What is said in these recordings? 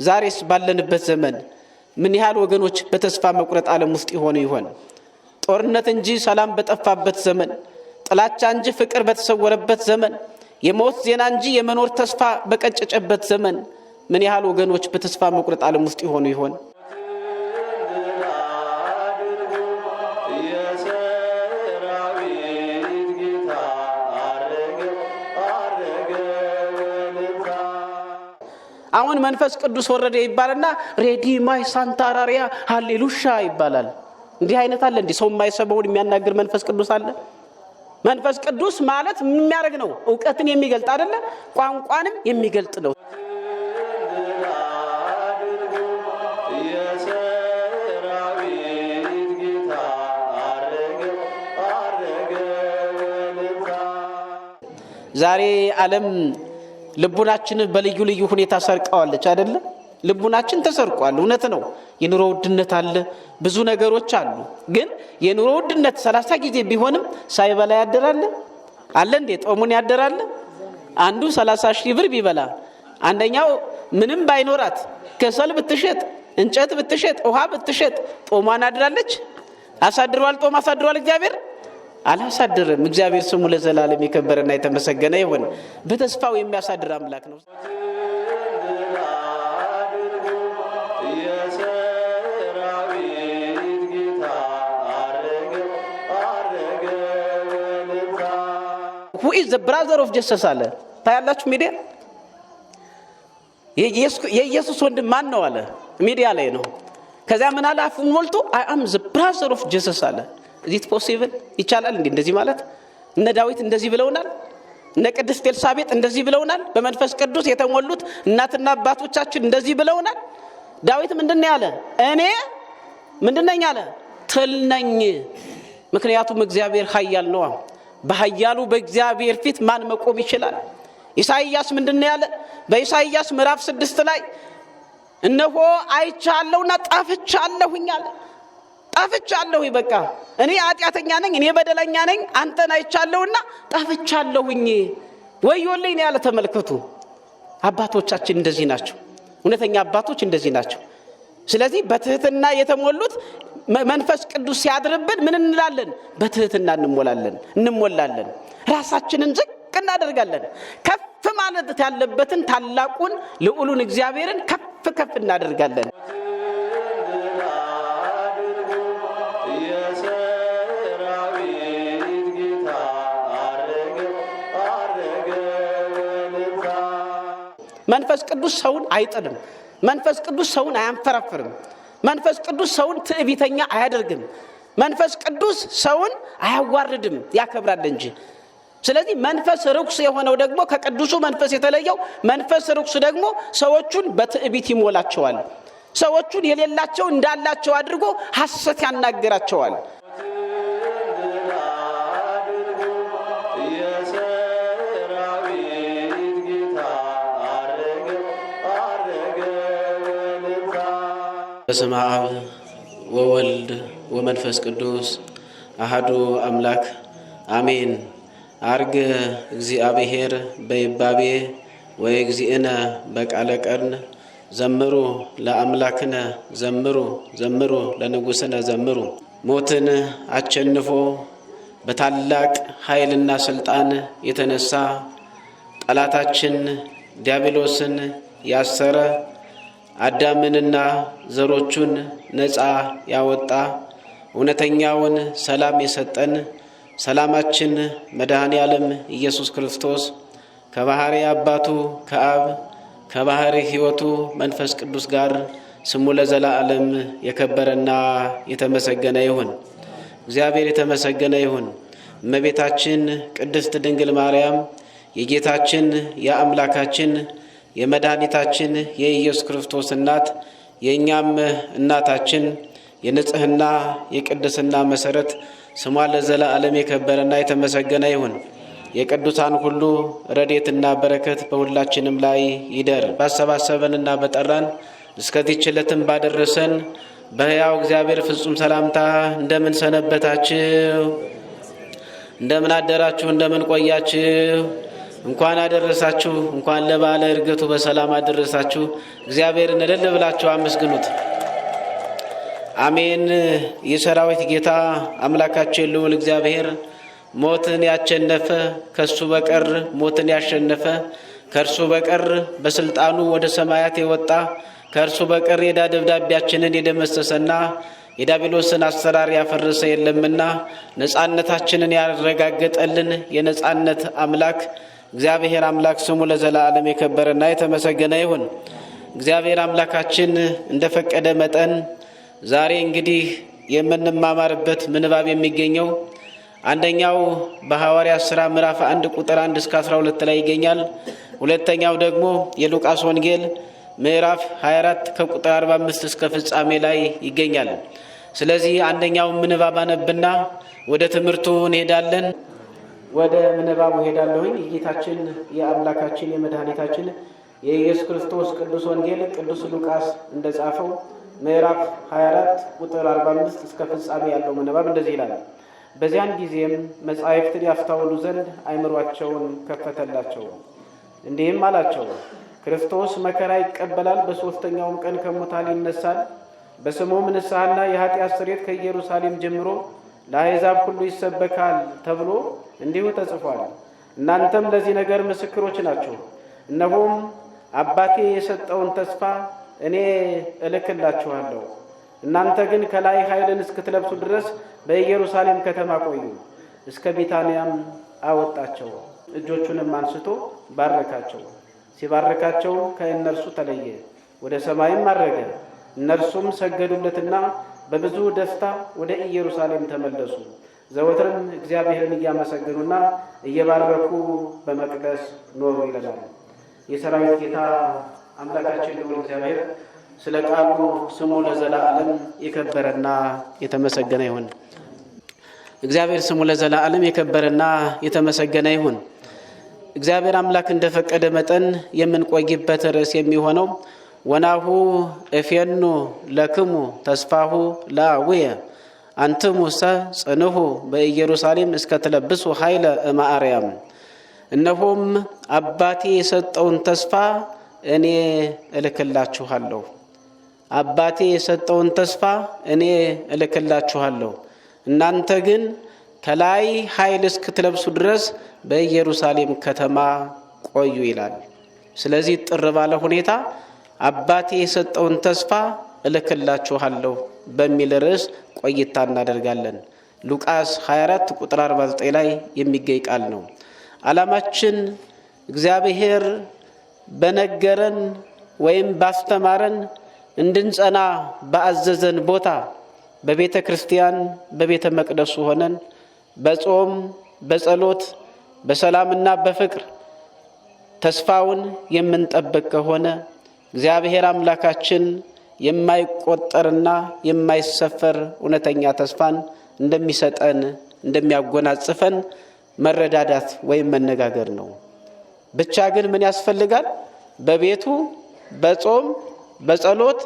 ዛሬስ ባለንበት ዘመን ምን ያህል ወገኖች በተስፋ መቁረጥ ዓለም ውስጥ ይሆን? ጦርነት እንጂ ሰላም በጠፋበት ዘመን፣ ጥላቻ እንጂ ፍቅር በተሰወረበት ዘመን፣ የሞት ዜና እንጂ የመኖር ተስፋ በቀጨጨበት ዘመን ምን ያህል ወገኖች በተስፋ መቁረጥ ዓለም ውስጥ ይሆን? አሁን መንፈስ ቅዱስ ወረደ ይባልና ሬዲማይ ሳንታራሪያ ሃሌሉያ ይባላል። እንዲህ አይነት አለ እንዴ? ሰው የማይሰበውን የሚያናግር መንፈስ ቅዱስ አለ? መንፈስ ቅዱስ ማለት ምን የሚያደርግ ነው? ዕውቀትን የሚገልጥ አይደለ? ቋንቋንም የሚገልጥ ነው። ዛሬ ዓለም ልቡናችንን በልዩ ልዩ ሁኔታ ሰርቀዋለች አይደለ? ልቡናችን ተሰርቋል። እውነት ነው። የኑሮ ውድነት አለ፣ ብዙ ነገሮች አሉ። ግን የኑሮ ውድነት 30 ጊዜ ቢሆንም ሳይበላ ያደራል አለ እንዴ? ጦሙን ያደራል። አንዱ 30 ሺህ ብር ቢበላ አንደኛው ምንም ባይኖራት ከሰል ብትሸጥ፣ እንጨት ብትሸጥ፣ ውሃ ብትሸጥ ጦሟን አድራለች? አሳድሯል? ጦም አሳድሯል? እግዚአብሔር አላሳደረም። እግዚአብሔር ስሙ ለዘላለም የከበረና የተመሰገነ ይሁን። በተስፋው የሚያሳድር አምላክ ነው። Who is the brother of Jesus አለ? ታያላችሁ ሚዲያ የኢየሱስ ወንድም ማን ነው አለ? ሚዲያ ላይ ነው። ከዛ ምን አለ? አፉን ሞልቶ I am the brother of Jesus አለ። is it possible? ይቻላል እንዴ እንደዚህ ማለት? እነ ዳዊት እንደዚህ ብለውናል። እነ ቅድስት ኤልሳቤጥ እንደዚህ ብለውናል። በመንፈስ ቅዱስ የተሞሉት እናትና አባቶቻችን እንደዚህ ብለውናል። ዳዊት ምንድነው ያለ? እኔ ምንድነኝ አለ? ትል ነኝ። ምክንያቱም እግዚአብሔር ኃያል ነው። በኃያሉ በእግዚአብሔር ፊት ማን መቆም ይችላል? ኢሳይያስ ምንድነው ያለ? በኢሳይያስ ምዕራፍ 6 ላይ እነሆ አይቻለሁና ጠፍቻለሁኝ አለ። ጠፍቻለሁ። በቃ እኔ ኃጢአተኛ ነኝ፣ እኔ በደለኛ ነኝ፣ አንተን አይቻለሁና ጠፍቻለሁኝ ወዮልኝ ያለ። ተመልከቱ፣ አባቶቻችን እንደዚህ ናቸው። እውነተኛ አባቶች እንደዚህ ናቸው። ስለዚህ በትህትና የተሞሉት መንፈስ ቅዱስ ሲያድርብን ምን እንላለን? በትህትና እንሞላለን። ራሳችንን ዝቅ እናደርጋለን። ከፍ ማለት ያለበትን ታላቁን ልዑሉን እግዚአብሔርን ከፍ እናደርጋለን። መንፈስ ቅዱስ ሰውን አይጥልም። መንፈስ ቅዱስ ሰውን አያንፈራፍርም። መንፈስ ቅዱስ ሰውን ትዕቢተኛ አያደርግም። መንፈስ ቅዱስ ሰውን አያዋርድም፣ ያከብራል እንጂ። ስለዚህ መንፈስ ርኩስ የሆነው ደግሞ ከቅዱሱ መንፈስ የተለየው መንፈስ ርኩስ ደግሞ ሰዎቹን በትዕቢት ይሞላቸዋል። ሰዎቹን የሌላቸው እንዳላቸው አድርጎ ሐሰት ያናገራቸዋል። በስመ አብ ወወልድ ወመንፈስ ቅዱስ አሐዱ አምላክ አሜን። አርግ እግዚአብሔር በይባቤ ወእግዚእነ በቃለ ቀርን ዘምሩ ለአምላክነ ዘምሩ ለንጉሥነ ዘምሩ። ሞትን አሸንፎ በታላቅ ኃይልና ስልጣን የተነሳ ጠላታችን ዲያብሎስን ያሰረ አዳምንና ዘሮቹን ነፃ ያወጣ እውነተኛውን ሰላም የሰጠን ሰላማችን መድኃኔ ዓለም ኢየሱስ ክርስቶስ ከባህሪ አባቱ ከአብ ከባህሪ ሕይወቱ መንፈስ ቅዱስ ጋር ስሙ ለዘላለም የከበረና የተመሰገነ ይሁን። እግዚአብሔር የተመሰገነ ይሁን። እመቤታችን ቅድስት ድንግል ማርያም የጌታችን የአምላካችን የመድኃኒታችን የኢየሱስ ክርስቶስ እናት የእኛም እናታችን የንጽህና የቅድስና መሰረት ስሟ ለዘላለም የከበረና የተመሰገነ ይሁን። የቅዱሳን ሁሉ ረድኤትና በረከት በሁላችንም ላይ ይደር። ባሰባሰበንና በጠራን እስከዚህች ዕለትም ባደረሰን በሕያው እግዚአብሔር ፍጹም ሰላምታ እንደምን ሰነበታችሁ? እንደምን አደራችሁ? እንደምን ቆያችሁ? እንኳን አደረሳችሁ። እንኳን ለበዓለ ዕርገቱ በሰላም አደረሳችሁ። እግዚአብሔርን እልል ብላችሁ አመስግኑት። አሜን። የሰራዊት ጌታ አምላካችን ልዑል እግዚአብሔር ሞትን ያሸነፈ ከሱ በቀር ሞትን ያሸነፈ ከእርሱ በቀር በስልጣኑ ወደ ሰማያት የወጣ ከእርሱ በቀር የዕዳ ደብዳቤያችንን የደመሰሰና የዲያብሎስን አሰራር ያፈረሰ የለምና ነጻነታችንን ያረጋገጠልን የነጻነት አምላክ እግዚአብሔር አምላክ ስሙ ለዘላለም የከበረና የተመሰገነ ይሁን። እግዚአብሔር አምላካችን እንደፈቀደ መጠን ዛሬ እንግዲህ የምንማማርበት ምንባብ የሚገኘው አንደኛው በሐዋርያት ሥራ ምዕራፍ 1 ቁጥር 1 እስከ 12 ላይ ይገኛል። ሁለተኛው ደግሞ የሉቃስ ወንጌል ምዕራፍ 24 ከቁጥር 45 እስከ ፍጻሜ ላይ ይገኛል። ስለዚህ አንደኛው ምንባብ አነብና ወደ ትምህርቱ እንሄዳለን። ወደ ምንባቡ ሄዳለሁኝ። የጌታችን የአምላካችን የመድኃኒታችን የኢየሱስ ክርስቶስ ቅዱስ ወንጌል ቅዱስ ሉቃስ እንደጻፈው ምዕራፍ 24 ቁጥር 45 እስከ ፍጻሜ ያለው ምንባብ እንደዚህ ይላል። በዚያን ጊዜም መጻሕፍትን ያስተውሉ ዘንድ አእምሯቸውን ከፈተላቸው፣ እንዲህም አላቸው፣ ክርስቶስ መከራ ይቀበላል፣ በሦስተኛውም ቀን ከሙታን ይነሳል፣ በስሙም ንስሐና የኃጢአት ስርየት ከኢየሩሳሌም ጀምሮ ለአሕዛብ ሁሉ ይሰበካል ተብሎ እንዲሁ ተጽፏል። እናንተም ለዚህ ነገር ምስክሮች ናችሁ። እነሆም አባቴ የሰጠውን ተስፋ እኔ እልክላችኋለሁ። እናንተ ግን ከላይ ኃይልን እስክትለብሱ ድረስ በኢየሩሳሌም ከተማ ቆዩ። እስከ ቢታንያም አወጣቸው፣ እጆቹንም አንስቶ ባረካቸው። ሲባረካቸው ከእነርሱ ተለየ፣ ወደ ሰማይም አረገ። እነርሱም ሰገዱለትና በብዙ ደስታ ወደ ኢየሩሳሌም ተመለሱ። ዘወትርም እግዚአብሔርን እያመሰገኑና እየባረኩ በመቅደስ ኖሩ ይላል። የሰራዊት ጌታ አምላካችን ልዑል እግዚአብሔር ስለ ቃሉ ስሙ ለዘላለም የከበረና የተመሰገነ ይሁን። እግዚአብሔር ስሙ ለዘላለም የከበረና የተመሰገነ ይሁን። እግዚአብሔር አምላክ እንደፈቀደ መጠን የምንቆይበት ርዕስ የሚሆነው ወናሁ እፌኑ ለክሙ ተስፋሁ ለአቡየ አንትሙሰ ጽንሑ በኢየሩሳሌም እስከትለብሱ ኃይለ እምአርያም። እነሆም አባቴ የሰጠውን ተስፋ እኔ እልክላችኋለሁ። አባቴ የሰጠውን ተስፋ እኔ እልክላችኋለሁ። እናንተ ግን ከላይ ኃይል እስክትለብሱ ድረስ በኢየሩሳሌም ከተማ ቆዩ ይላል። ስለዚህ ጥር ባለ ሁኔታ አባቴ የሰጠውን ተስፋ እልክላችኋለሁ በሚል ርዕስ ቆይታ እናደርጋለን። ሉቃስ 24 ቁጥር 49 ላይ የሚገኝ ቃል ነው። ዓላማችን እግዚአብሔር በነገረን ወይም ባስተማረን እንድንጸና በአዘዘን ቦታ በቤተ ክርስቲያን በቤተ መቅደሱ ሆነን በጾም በጸሎት በሰላምና በፍቅር ተስፋውን የምንጠብቅ ከሆነ እግዚአብሔር አምላካችን የማይቆጠርና የማይሰፈር እውነተኛ ተስፋን እንደሚሰጠን እንደሚያጎናጽፈን መረዳዳት ወይም መነጋገር ነው። ብቻ ግን ምን ያስፈልጋል? በቤቱ በጾም በጸሎት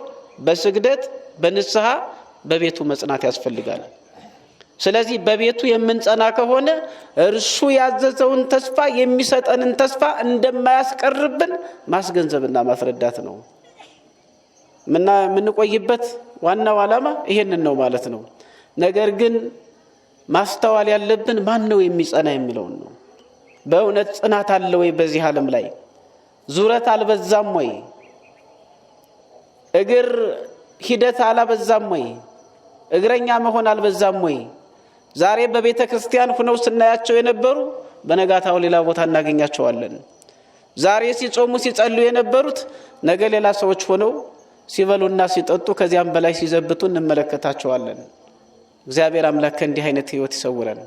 በስግደት በንስሐ በቤቱ መጽናት ያስፈልጋል። ስለዚህ በቤቱ የምንጸና ከሆነ እርሱ ያዘዘውን ተስፋ የሚሰጠንን ተስፋ እንደማያስቀርብን ማስገንዘብና ማስረዳት ነው። የምንቆይበት ዋናው ዓላማ ይሄንን ነው ማለት ነው። ነገር ግን ማስተዋል ያለብን ማን ነው የሚጸና የሚለውን ነው። በእውነት ጽናት አለ ወይ? በዚህ ዓለም ላይ ዙረት አልበዛም ወይ? እግር ሂደት አላበዛም ወይ? እግረኛ መሆን አልበዛም ወይ? ዛሬ በቤተ ክርስቲያን ሆነው ስናያቸው የነበሩ በነጋታው ሌላ ቦታ እናገኛቸዋለን። ዛሬ ሲጾሙ ሲጸልዩ የነበሩት ነገ ሌላ ሰዎች ሆነው ሲበሉና ሲጠጡ ከዚያም በላይ ሲዘብቱ እንመለከታቸዋለን። እግዚአብሔር አምላክ ከእንዲህ አይነት ህይወት ይሰውረን።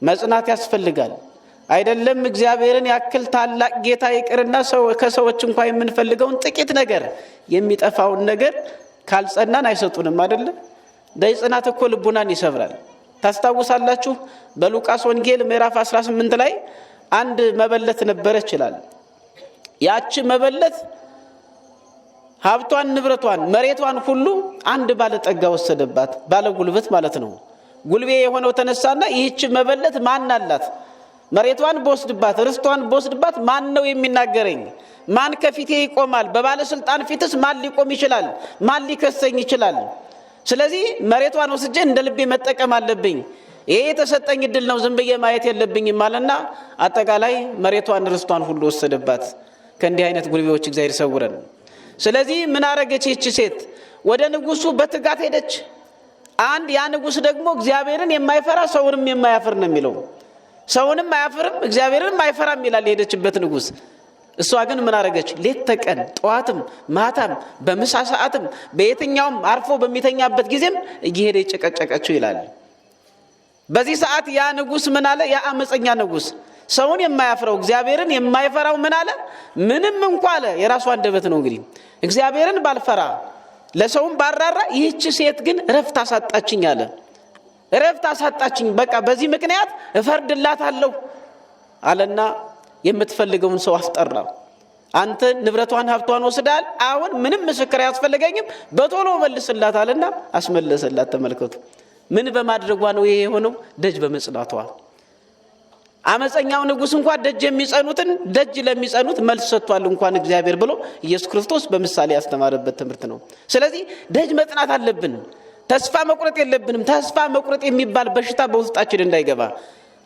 መጽናት ያስፈልጋል። አይደለም እግዚአብሔርን ያክል ታላቅ ጌታ ይቅርና ከሰዎች እንኳን የምንፈልገውን ጥቂት ነገር የሚጠፋውን ነገር ካልጸናን አይሰጡንም አይደለ? ጽናት እኮ ልቡናን ይሰብራል። ታስታውሳላችሁ? በሉቃስ ወንጌል ምዕራፍ 18 ላይ አንድ መበለት ነበረች ይላል። ያቺ መበለት ሀብቷን ንብረቷን መሬቷን ሁሉ አንድ ባለጠጋ ወሰደባት። ባለ ጉልበት ማለት ነው። ጉልቤ የሆነው ተነሳና ይህች መበለት ማን አላት? መሬቷን በወስድባት ርስቷን በወስድባት ማን ነው የሚናገረኝ? ማን ከፊቴ ይቆማል? በባለስልጣን ፊትስ ማን ሊቆም ይችላል? ማን ሊከሰኝ ይችላል? ስለዚህ መሬቷን ወስጄ እንደ ልቤ መጠቀም አለብኝ። ይሄ የተሰጠኝ እድል ነው፣ ዝም ብዬ ማየት የለብኝም ማለትና አጠቃላይ መሬቷን ርስቷን ሁሉ ወሰደባት። ከእንዲህ አይነት ጉልቤዎች እግዚአብሔር ይሰውረን። ስለዚህ ምን አረገች ይህች ሴት? ወደ ንጉሱ በትጋት ሄደች። አንድ ያ ንጉስ ደግሞ እግዚአብሔርን የማይፈራ ሰውንም የማያፍር ነው የሚለው። ሰውንም አያፍርም እግዚአብሔርንም አይፈራም ይላል የሄደችበት ንጉስ። እሷ ግን ምን አረገች? ሌት ተቀን ጠዋትም ማታም በምሳ ሰዓትም በየትኛውም አርፎ በሚተኛበት ጊዜም እየሄደ ጨቀጨቀችው ይላል። በዚህ ሰዓት ያ ንጉስ ምን አለ? ያ አመፀኛ ንጉስ ሰውን የማያፍረው እግዚአብሔርን የማይፈራው ምን አለ? ምንም እንኳን አለ የራሱ አንደበት ነው እንግዲህ እግዚአብሔርን ባልፈራ ለሰውም ባራራ ይህች ሴት ግን ረፍት አሳጣችኝ አለ። ረፍት አሳጣችኝ፣ በቃ በዚህ ምክንያት እፈርድላታለሁ አለና የምትፈልገውን ሰው አስጠራ። አንተ ንብረቷን ሀብቷን ወስዳል፣ አሁን ምንም ምስክር አያስፈልገኝም፣ በቶሎ መልስላት አለና አስመለሰላት። ተመልከቱ ምን በማድረጓ ነው ይሄ የሆነው? ደጅ በመጽናቷ። አመፀኛው ንጉስ እንኳን ደጅ የሚጸኑትን ደጅ ለሚጸኑት መልስ ሰጥቷል እንኳን እግዚአብሔር ብሎ ኢየሱስ ክርስቶስ በምሳሌ ያስተማረበት ትምህርት ነው። ስለዚህ ደጅ መጽናት አለብን። ተስፋ መቁረጥ የለብንም። ተስፋ መቁረጥ የሚባል በሽታ በውስጣችን እንዳይገባ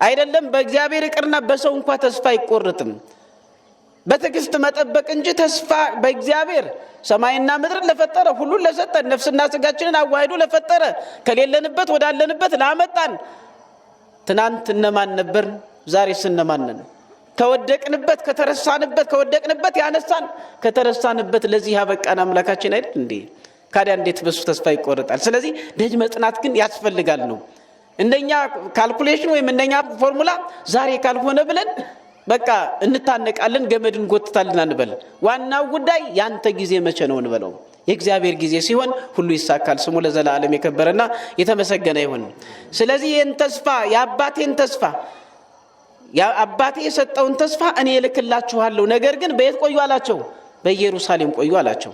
አይደለም። በእግዚአብሔር ይቅርና በሰው እንኳን ተስፋ አይቆረጥም። በትዕግስት መጠበቅ እንጂ ተስፋ በእግዚአብሔር ሰማይና ምድር ለፈጠረ ሁሉን ለሰጠ ነፍስና ስጋችንን አዋህዶ ለፈጠረ ከሌለንበት ወዳለንበት ላመጣን ትናንት እነማን ነበር? ዛሬስ እነማን ነን? ከወደቅንበት ከተረሳንበት ከወደቅንበት ያነሳን ከተረሳንበት ለዚህ ያበቃን አምላካችን አይደል እንዴ? ካዲያ እንዴት በሱ ተስፋ ይቆረጣል? ስለዚህ ደጅ መጽናት ግን ያስፈልጋል ነው። እንደኛ ካልኩሌሽን ወይም እንደኛ ፎርሙላ ዛሬ ካልሆነ ብለን በቃ እንታነቃለን፣ ገመድ እንጎትታለን አንበል። ዋናው ጉዳይ ያንተ ጊዜ መቼ ነው እንበለው። የእግዚአብሔር ጊዜ ሲሆን ሁሉ ይሳካል። ስሙ ለዘላለም የከበረና የተመሰገነ ይሁን። ስለዚህ ይህን ተስፋ የአባቴን ተስፋ አባቴ የሰጠውን ተስፋ እኔ እልክላችኋለሁ፣ ነገር ግን በየት ቆዩ አላቸው? በኢየሩሳሌም ቆዩ አላቸው።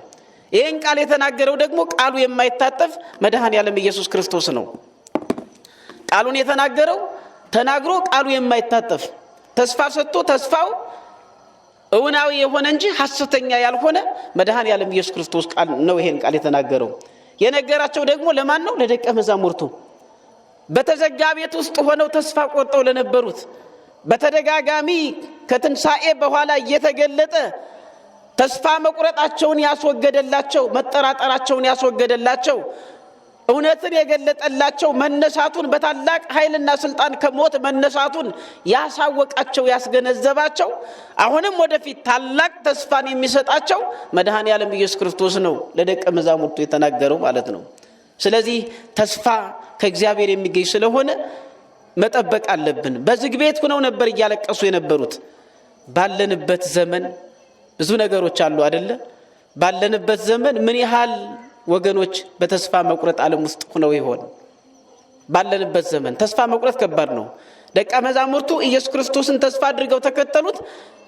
ይህን ቃል የተናገረው ደግሞ ቃሉ የማይታጠፍ መድኃኔዓለም ኢየሱስ ክርስቶስ ነው። ቃሉን የተናገረው ተናግሮ ቃሉ የማይታጠፍ ተስፋ ሰጥቶ ተስፋው እውናዊ የሆነ እንጂ ሐሰተኛ ያልሆነ መድኃኔዓለም ኢየሱስ ክርስቶስ ቃል ነው። ይሄን ቃል የተናገረው የነገራቸው ደግሞ ለማን ነው? ለደቀ መዛሙርቱ። በተዘጋ ቤት ውስጥ ሆነው ተስፋ ቆርጠው ለነበሩት በተደጋጋሚ ከትንሣኤ በኋላ እየተገለጠ ተስፋ መቁረጣቸውን ያስወገደላቸው፣ መጠራጠራቸውን ያስወገደላቸው፣ እውነትን የገለጠላቸው፣ መነሳቱን በታላቅ ኃይልና ስልጣን ከሞት መነሳቱን ያሳወቃቸው ያስገነዘባቸው፣ አሁንም ወደፊት ታላቅ ተስፋን የሚሰጣቸው መድኃኔዓለም ኢየሱስ ክርስቶስ ነው ለደቀ መዛሙርቱ የተናገረው ማለት ነው። ስለዚህ ተስፋ ከእግዚአብሔር የሚገኝ ስለሆነ መጠበቅ አለብን። በዝግ ቤት ሆነው ነበር እያለቀሱ የነበሩት። ባለንበት ዘመን ብዙ ነገሮች አሉ አይደለ? ባለንበት ዘመን ምን ያህል ወገኖች በተስፋ መቁረጥ ዓለም ውስጥ ሆነው ይሆን? ባለንበት ዘመን ተስፋ መቁረጥ ከባድ ነው። ደቀ መዛሙርቱ ኢየሱስ ክርስቶስን ተስፋ አድርገው ተከተሉት።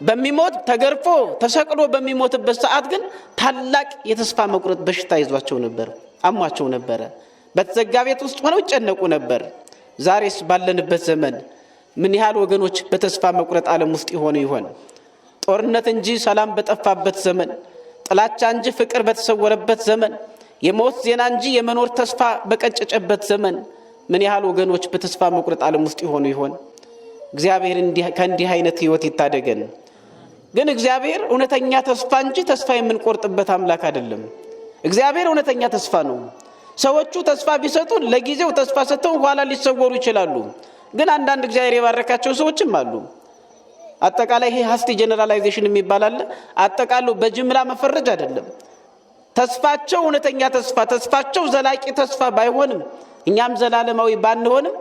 በሚሞት ተገርፎ ተሰቅሎ በሚሞትበት ሰዓት ግን ታላቅ የተስፋ መቁረጥ በሽታ ይዟቸው ነበር፣ አሟቸው ነበር። በተዘጋ ቤት ውስጥ ሆነው ይጨነቁ ነበር። ዛሬስ ባለንበት ዘመን ምን ያህል ወገኖች በተስፋ መቁረጥ ዓለም ውስጥ ይሆን? ጦርነት እንጂ ሰላም በጠፋበት ዘመን፣ ጥላቻ እንጂ ፍቅር በተሰወረበት ዘመን፣ የሞት ዜና እንጂ የመኖር ተስፋ በቀጨጨበት ዘመን ምን ያህል ወገኖች በተስፋ መቁረጥ ዓለም ውስጥ ይሆን? እግዚአብሔር ከእንዲህ አይነት ህይወት ይታደገን። ግን እግዚአብሔር እውነተኛ ተስፋ እንጂ ተስፋ የምንቆርጥበት አምላክ አይደለም። እግዚአብሔር እውነተኛ ተስፋ ነው። ሰዎቹ ተስፋ ቢሰጡ ለጊዜው ተስፋ ሰጥተው ኋላ ሊሰወሩ ይችላሉ። ግን አንዳንድ እግዚአብሔር የባረካቸው ሰዎችም አሉ። አጠቃላይ ይሄ ሃስቲ ጀነራላይዜሽን የሚባል አለ። አጠቃሉ በጅምላ መፈረጅ አይደለም። ተስፋቸው እውነተኛ ተስፋ፣ ተስፋቸው ዘላቂ ተስፋ ባይሆንም እኛም ዘላለማዊ ባንሆንም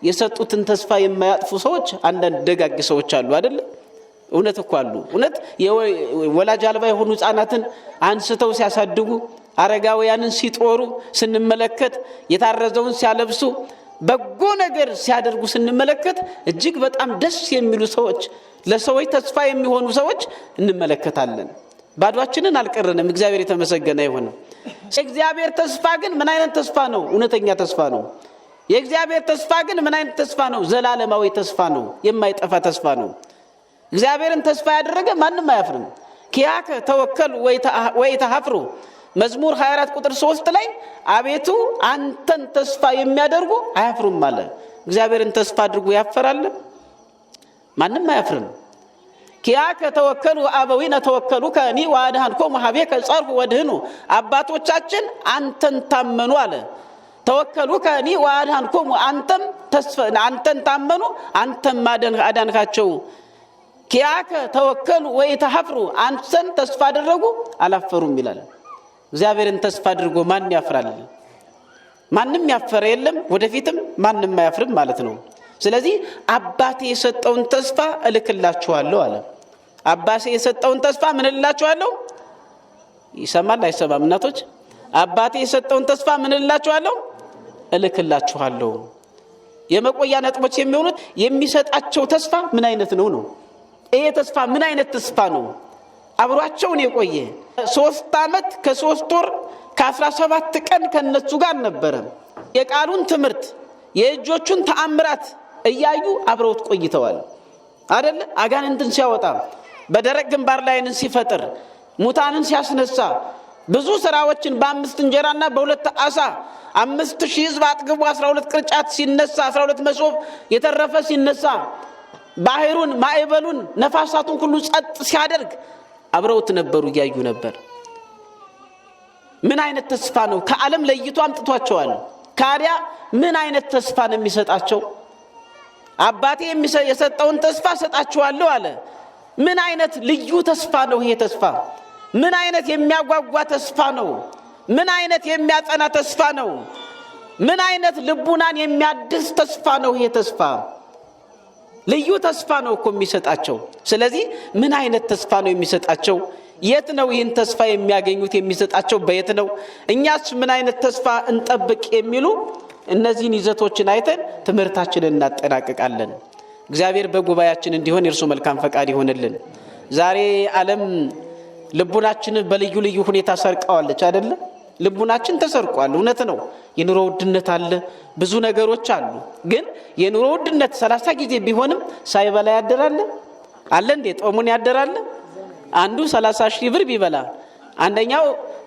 የሰጡትን ተስፋ የማያጥፉ ሰዎች አንዳንድ ደጋግ ሰዎች አሉ አይደል? እውነት እኮ አሉ። እውነት ወላጅ አልባ የሆኑ ህፃናትን አንስተው ሲያሳድጉ፣ አረጋውያንን ሲጦሩ ስንመለከት፣ የታረዘውን ሲያለብሱ፣ በጎ ነገር ሲያደርጉ ስንመለከት እጅግ በጣም ደስ የሚሉ ሰዎች፣ ለሰዎች ተስፋ የሚሆኑ ሰዎች እንመለከታለን። ባዷችንን አልቀረንም። እግዚአብሔር የተመሰገነ ይሁን። እግዚአብሔር ተስፋ ግን ምን አይነት ተስፋ ነው? እውነተኛ ተስፋ ነው። የእግዚአብሔር ተስፋ ግን ምን አይነት ተስፋ ነው? ዘላለማዊ ተስፋ ነው፣ የማይጠፋ ተስፋ ነው። እግዚአብሔርን ተስፋ ያደረገ ማንም አያፍርም። ኪያከ ተወከሉ ወይተሃፍሩ መዝሙር 24 ቁጥር 3 ላይ አቤቱ አንተን ተስፋ የሚያደርጉ አያፍሩም አለ። እግዚአብሔርን ተስፋ አድርጎ ያፈራል? ማንም አያፍርም። ኪያከ ተወከሉ አበዊነ ተወከሉ ከኒ ወአድኃንኮሙ ኀቤከ ጸርሁ ወድህኑ አባቶቻችን አንተን ታመኑ አለ። ተወከሉ ከኒ ወአድኃንኮሙ አንተን ታመኑ አንተም አዳንካቸው። ኪያከ ተወከሉ ወይተሃፍሩ አንተን ተስፋ አደረጉ አላፈሩም ይላል። እግዚአብሔርን ተስፋ አድርጎ ማን ያፍራል? ማንም ያፈረ የለም፣ ወደፊትም ማንም አያፍርም ማለት ነው። ስለዚህ አባቴ የሰጠውን ተስፋ እልክላችኋለሁ አለ። አባቴ የሰጠውን ተስፋ ምን እልላችኋለሁ? ይሰማል አይሰማም? እናቶች አባቴ የሰጠውን ተስፋ ምን እልላችኋለሁ? እልክላችኋለሁ። የመቆያ ነጥቦች የሚሆኑት የሚሰጣቸው ተስፋ ምን አይነት ነው ነው። ይሄ ተስፋ ምን አይነት ተስፋ ነው? አብሯቸውን የቆየ 3 ዓመት ከ3 ወር ከ17 ቀን ከነሱ ጋር ነበረ። የቃሉን ትምህርት የእጆቹን ተአምራት እያዩ አብረውት ቆይተዋል አይደል? አጋንንትን ሲያወጣ፣ በደረቅ ግንባር ላይን ሲፈጥር፣ ሙታንን ሲያስነሳ፣ ብዙ ስራዎችን በ5 እንጀራና በ2 ዓሣ 5000 ሕዝብ አጥግቦ 12 ቅርጫት ሲነሳ 12 መሶብ የተረፈ ሲነሳ፣ ባህሩን ማዕበሉን ነፋሳቱን ሁሉ ጸጥ ሲያደርግ አብረውት ነበሩ፣ እያዩ ነበር። ምን አይነት ተስፋ ነው? ከዓለም ለይቶ አምጥቷቸዋል። ካዲያ ምን አይነት ተስፋ ነው የሚሰጣቸው? አባቴ የሰጠውን ተስፋ ሰጣችኋለሁ አለ። ምን አይነት ልዩ ተስፋ ነው ይሄ ተስፋ? ምን አይነት የሚያጓጓ ተስፋ ነው? ምን አይነት የሚያጸና ተስፋ ነው? ምን አይነት ልቡናን የሚያድስ ተስፋ ነው ይሄ ተስፋ? ልዩ ተስፋ ነው እኮ የሚሰጣቸው። ስለዚህ ምን አይነት ተስፋ ነው የሚሰጣቸው? የት ነው ይህን ተስፋ የሚያገኙት? የሚሰጣቸው በየት ነው? እኛስ ምን አይነት ተስፋ እንጠብቅ? የሚሉ እነዚህን ይዘቶችን አይተን ትምህርታችንን እናጠናቅቃለን። እግዚአብሔር በጉባኤያችን እንዲሆን የእርሱ መልካም ፈቃድ ይሆንልን። ዛሬ ዓለም ልቡናችንን በልዩ ልዩ ሁኔታ ሰርቀዋለች አይደለ? ልቡናችን ተሰርቋል። እውነት ነው። የኑሮ ውድነት አለ፣ ብዙ ነገሮች አሉ። ግን የኑሮ ውድነት 30 ጊዜ ቢሆንም ሳይበላ ያደራል አለ እንዴ? ጦሙን ያደራል። አንዱ 30,000 ብር ቢበላ አንደኛው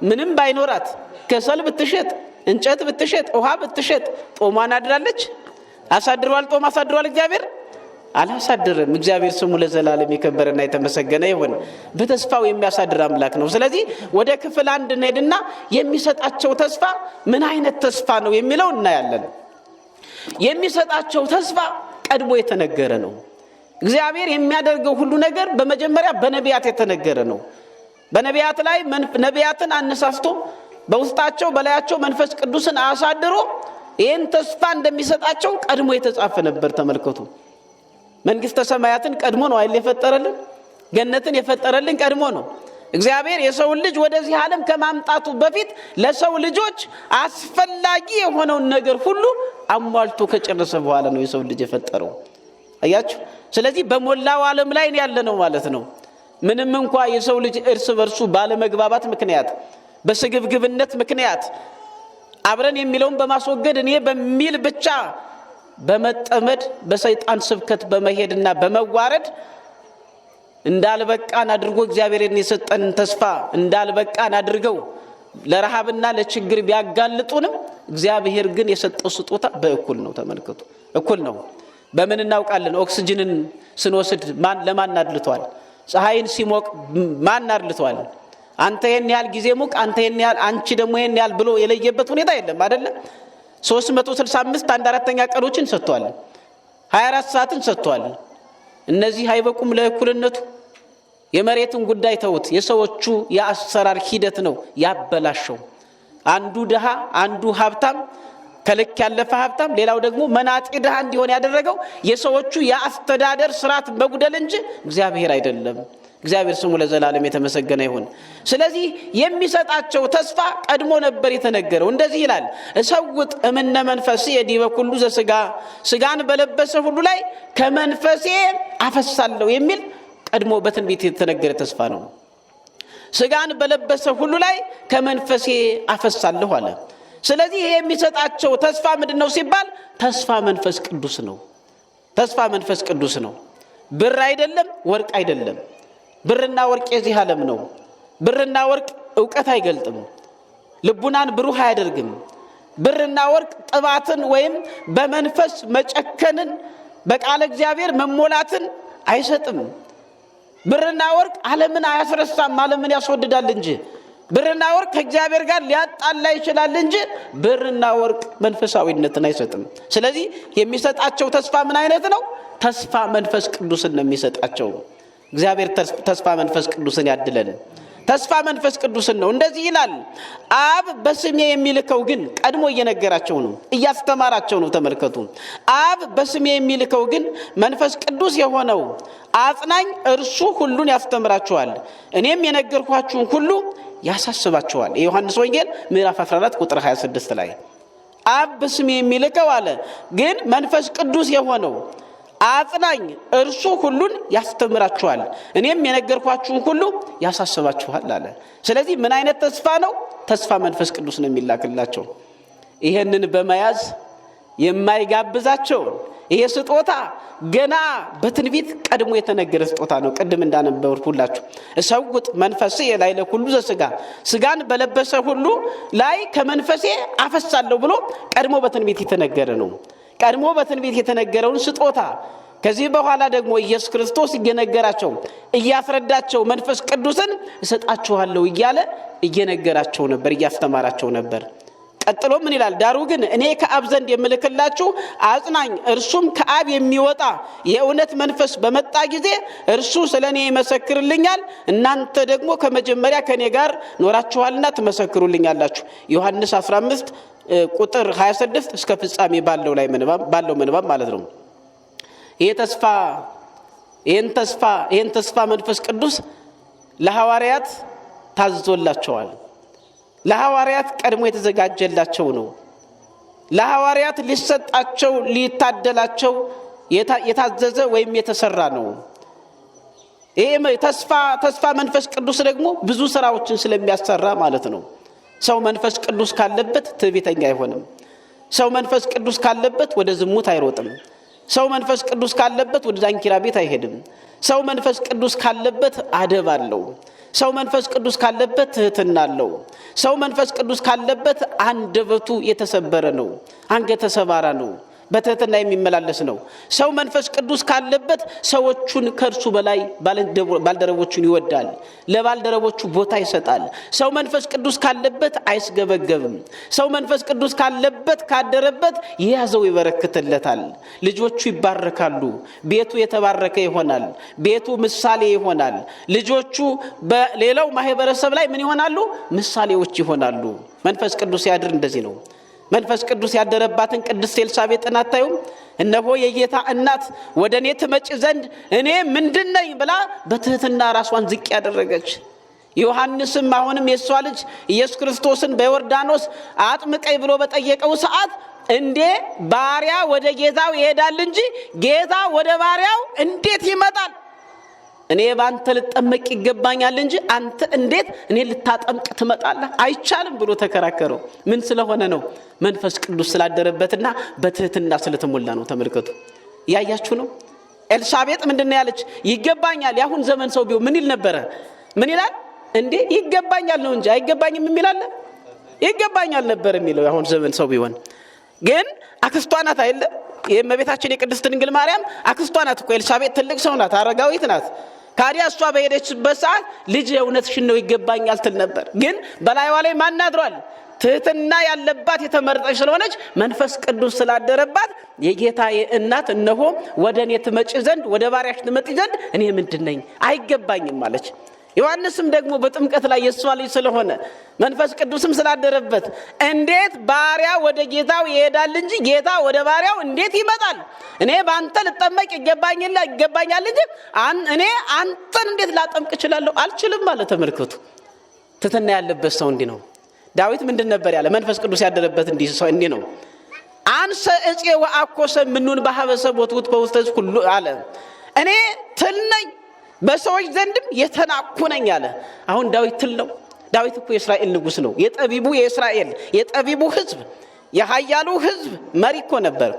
ምንም ባይኖራት ከሰል ብትሸጥ፣ እንጨት ብትሸጥ፣ ውሃ ብትሸጥ ጦሟን አድራለች? አሳድሯል? ጦም አሳድሯል? እግዚአብሔር አላሳድርም። እግዚአብሔር ስሙ ለዘላለም የከበረና የተመሰገነ ይሁን። በተስፋው የሚያሳድር አምላክ ነው። ስለዚህ ወደ ክፍል 1 እንሄድና የሚሰጣቸው ተስፋ ምን አይነት ተስፋ ነው የሚለው እናያለን። የሚሰጣቸው ተስፋ ቀድሞ የተነገረ ነው። እግዚአብሔር የሚያደርገው ሁሉ ነገር በመጀመሪያ በነቢያት የተነገረ ነው። በነቢያት ላይ ነቢያትን አነሳስቶ በውስጣቸው በላያቸው መንፈስ ቅዱስን አሳድሮ ይህን ተስፋ እንደሚሰጣቸው ቀድሞ የተጻፈ ነበር። ተመልከቱ። መንግስተ ሰማያትን ቀድሞ ነው አይደል የፈጠረልን? ገነትን የፈጠረልን ቀድሞ ነው። እግዚአብሔር የሰው ልጅ ወደዚህ ዓለም ከማምጣቱ በፊት ለሰው ልጆች አስፈላጊ የሆነውን ነገር ሁሉ አሟልቶ ከጨረሰ በኋላ ነው የሰው ልጅ የፈጠረው። አያችሁ? ስለዚህ በሞላው ዓለም ላይ ያለነው ማለት ነው። ምንም እንኳን የሰው ልጅ እርስ በርሱ ባለመግባባት ምክንያት፣ በስግብግብነት ምክንያት አብረን የሚለውን በማስወገድ እኔ በሚል ብቻ በመጠመድ በሰይጣን ስብከት በመሄድና በመዋረድ እንዳልበቃን አድርጎ እግዚአብሔርን የሰጠን ተስፋ እንዳልበቃን አድርገው ለረሃብና ለችግር ቢያጋልጡንም እግዚአብሔር ግን የሰጠው ስጦታ በእኩል ነው። ተመልከቱ፣ እኩል ነው። በምን እናውቃለን? ኦክሲጅንን ስንወስድ ለማን አድልቷል? ፀሐይን ሲሞቅ ማን አድልቷል? አንተ ይሄን ያህል ጊዜ ሙቅ፣ አንተ ይሄን ያህል፣ አንቺ ደግሞ ይሄን ያህል ብሎ የለየበት ሁኔታ የለም አይደለ? 365 1/4 ቀኖችን ሰጥቷል። 24 ሰዓትን ሰጥቷል። እነዚህ አይበቁም ለእኩልነቱ? የመሬትን ጉዳይ ተውት። የሰዎቹ የአሰራር ሂደት ነው ያበላሸው። አንዱ ድሃ፣ አንዱ ሀብታም፣ ከልክ ያለፈ ሀብታም፣ ሌላው ደግሞ መናጢ ድሃ እንዲሆን ያደረገው የሰዎቹ የአስተዳደር ስርዓት መጉደል እንጂ እግዚአብሔር አይደለም። እግዚአብሔር ስሙ ለዘላለም የተመሰገነ ይሁን። ስለዚህ የሚሰጣቸው ተስፋ ቀድሞ ነበር የተነገረው። እንደዚህ ይላል፣ እሰውጥ እምነ መንፈሴ ዲበ ኩሉ ዘሥጋ፣ ስጋን በለበሰ ሁሉ ላይ ከመንፈሴ አፈሳለሁ የሚል ቀድሞ በትንቢት የተነገረ ተስፋ ነው። ስጋን በለበሰ ሁሉ ላይ ከመንፈሴ አፈሳለሁ አለ። ስለዚህ ይሄ የሚሰጣቸው ተስፋ ምንድነው ሲባል ተስፋ መንፈስ ቅዱስ ነው። ተስፋ መንፈስ ቅዱስ ነው። ብር አይደለም፣ ወርቅ አይደለም። ብርና ወርቅ የዚህ ዓለም ነው። ብርና ወርቅ ዕውቀት አይገልጥም፣ ልቡናን ብሩህ አያደርግም። ብርና ወርቅ ጥባትን ወይም በመንፈስ መጨከንን በቃለ እግዚአብሔር መሞላትን አይሰጥም። ብርና ወርቅ ዓለምን አያስረሳም፣ ዓለምን ያስወድዳል እንጂ። ብርና ወርቅ ከእግዚአብሔር ጋር ሊያጣላ ይችላል እንጂ ብርና ወርቅ መንፈሳዊነትን አይሰጥም። ስለዚህ የሚሰጣቸው ተስፋ ምን አይነት ነው? ተስፋ መንፈስ ቅዱስን ነው የሚሰጣቸው። እግዚአብሔር ተስፋ መንፈስ ቅዱስን ያድለን። ተስፋ መንፈስ ቅዱስን ነው። እንደዚህ ይላል፣ አብ በስሜ የሚልከው ግን ቀድሞ እየነገራቸው ነው፣ እያስተማራቸው ነው። ተመልከቱ። አብ በስሜ የሚልከው ግን መንፈስ ቅዱስ የሆነው አጽናኝ እርሱ ሁሉን ያስተምራችኋል፣ እኔም የነገርኳችሁን ሁሉ ያሳስባችኋል። የዮሐንስ ወንጌል ምዕራፍ 14 ቁጥር 26 ላይ አብ በስሜ የሚልከው አለ ግን መንፈስ ቅዱስ የሆነው አጽናኝ እርሱ ሁሉን ያስተምራችኋል፣ እኔም የነገርኳችሁን ሁሉ ያሳስባችኋል አለ። ስለዚህ ምን አይነት ተስፋ ነው? ተስፋ መንፈስ ቅዱስ ነው የሚላክላቸው። ይሄንን በመያዝ የማይጋብዛቸው ይሄ ስጦታ ገና በትንቢት ቀድሞ የተነገረ ስጦታ ነው። ቅድም እንዳነበብኩላችሁ እሰውጥ መንፈሴ ላይ ለኩሉ ዘሥጋ፣ ስጋን በለበሰ ሁሉ ላይ ከመንፈሴ አፈሳለሁ ብሎ ቀድሞ በትንቢት የተነገረ ነው። ቀድሞ በትንቢት የተነገረውን ስጦታ ከዚህ በኋላ ደግሞ ኢየሱስ ክርስቶስ እየነገራቸው እያስረዳቸው መንፈስ ቅዱስን እሰጣችኋለሁ እያለ እየነገራቸው ነበር፣ እያስተማራቸው ነበር። ቀጥሎ ምን ይላል? ዳሩ ግን እኔ ከአብ ዘንድ የምልክላችሁ አጽናኝ እርሱም ከአብ የሚወጣ የእውነት መንፈስ በመጣ ጊዜ እርሱ ስለኔ ይመሰክርልኛል፣ እናንተ ደግሞ ከመጀመሪያ ከኔ ጋር ኖራችኋልና ትመሰክሩልኛላችሁ። ዮሐንስ 15 ቁጥር 26 እስከ ፍጻሜ ባለው ምንባብ ማለት ነው። ይህን ተስፋ መንፈስ ቅዱስ ለሐዋርያት ታዝዞላቸዋል። ለሐዋርያት ቀድሞ የተዘጋጀላቸው ነው። ለሐዋርያት ሊሰጣቸው ሊታደላቸው የታዘዘ ወይም የተሰራ ነው። ይሄ ተስፋ መንፈስ ቅዱስ ደግሞ ብዙ ስራዎችን ስለሚያሰራ ማለት ነው። ሰው መንፈስ ቅዱስ ካለበት ትዕቢተኛ አይሆንም። ሰው መንፈስ ቅዱስ ካለበት ወደ ዝሙት አይሮጥም። ሰው መንፈስ ቅዱስ ካለበት ወደ ዳንኪራ ቤት አይሄድም። ሰው መንፈስ ቅዱስ ካለበት አደብ አለው። ሰው መንፈስ ቅዱስ ካለበት ትህትና አለው። ሰው መንፈስ ቅዱስ ካለበት አንደበቱ የተሰበረ ነው፣ አንገተ ሰባራ ነው፣ በትህትና የሚመላለስ ነው። ሰው መንፈስ ቅዱስ ካለበት ሰዎቹን ከእርሱ በላይ ባልደረቦቹን ይወዳል፣ ለባልደረቦቹ ቦታ ይሰጣል። ሰው መንፈስ ቅዱስ ካለበት አይስገበገብም። ሰው መንፈስ ቅዱስ ካደረበት የያዘው ይበረክትለታል። ልጆቹ ይባረካሉ፣ ቤቱ የተባረከ ይሆናል፣ ቤቱ ምሳሌ ይሆናል። ልጆቹ በሌላው ማህበረሰብ ላይ ምን ይሆናሉ? ምሳሌዎች ይሆናሉ። መንፈስ ቅዱስ ያድር እንደዚህ ነው። መንፈስ ቅዱስ ያደረባትን ቅድስት ኤልሳቤጥን አታዩም? እነሆ የጌታ እናት ወደ እኔ ትመጪ ዘንድ እኔ ምንድነኝ ብላ በትህትና ራሷን ዝቅ ያደረገች። ዮሐንስም አሁንም የሷ ልጅ ኢየሱስ ክርስቶስን በዮርዳኖስ አጥምቀኝ ብሎ በጠየቀው ሰዓት እንዴ ባሪያ ወደ ጌታው ይሄዳል እንጂ ጌታ ወደ ባሪያው እንዴት ይመጣል? እኔ ባንተ ልጠመቅ ይገባኛል እንጂ አንተ እንዴት እኔ ልታጠምቅ ትመጣለህ? አይቻልም ብሎ ተከራከረው። ምን ስለሆነ ነው? መንፈስ ቅዱስ ስላደረበትና በትህትና ስለተሞላ ነው። ተመልከቱ፣ ያያችሁ ነው። ኤልሳቤጥ ምንድነው ያለች? ይገባኛል። ያሁን ዘመን ሰው ቢሆን ምን ይል ነበረ? ምን ይላል እንዴ? ይገባኛል ነው እንጂ አይገባኝም የሚል አለ? ይገባኛል ነበር የሚለው ያሁን ዘመን ሰው ቢሆን። ግን አክስቷ ናት አይደል? የእመቤታችን የቅድስት ድንግል ማርያም አክስቷ ናት እኮ። ኤልሳቤጥ ትልቅ ሰው ናት፣ አረጋዊት ናት። ካዲያ እሷ በሄደችበት ሰዓት ልጅ እውነትሽን ነው ይገባኛል ትል ነበር። ግን በላይዋ ላይ ማን አድሯል? ትህትና ያለባት የተመረጠች ስለሆነች መንፈስ ቅዱስ ስላደረባት የጌታዬ እናት እነሆ ወደ እኔ ትመጪ ዘንድ ወደ ባሪያሽ ትመጪ ዘንድ እኔ ምንድነኝ? አይገባኝም አለች። ዮሐንስም ደግሞ በጥምቀት ላይ የሷ ልጅ ስለሆነ መንፈስ ቅዱስም ስላደረበት እንዴት ባሪያ ወደ ጌታው ይሄዳል እንጂ ጌታ ወደ ባሪያው እንዴት ይመጣል? እኔ ባንተ ልጠመቅ ይገባኛል እንጂ እኔ አንተን እንዴት ላጠምቅ እችላለሁ? አልችልም ማለት። ተመልከቱ፣ ትህትና ያለበት ሰው እንዲህ ነው። ዳዊት ምንድን ነበር ያለ? መንፈስ ቅዱስ ያደረበት እንዲህ ነው። አንሰ እፄ ወአኮሰ ምኑን በሐበሰ ቦትውት በውስተ ሁሉ አለ። እኔ ትል ነኝ በሰዎች ዘንድም የተናኩ ነኝ አለ። አሁን ዳዊት ትል ነው። ዳዊት እኮ የእስራኤል ንጉስ ነው። የጠቢቡ የእስራኤል የጠቢቡ ህዝብ የኃያሉ ህዝብ መሪ እኮ ነበር።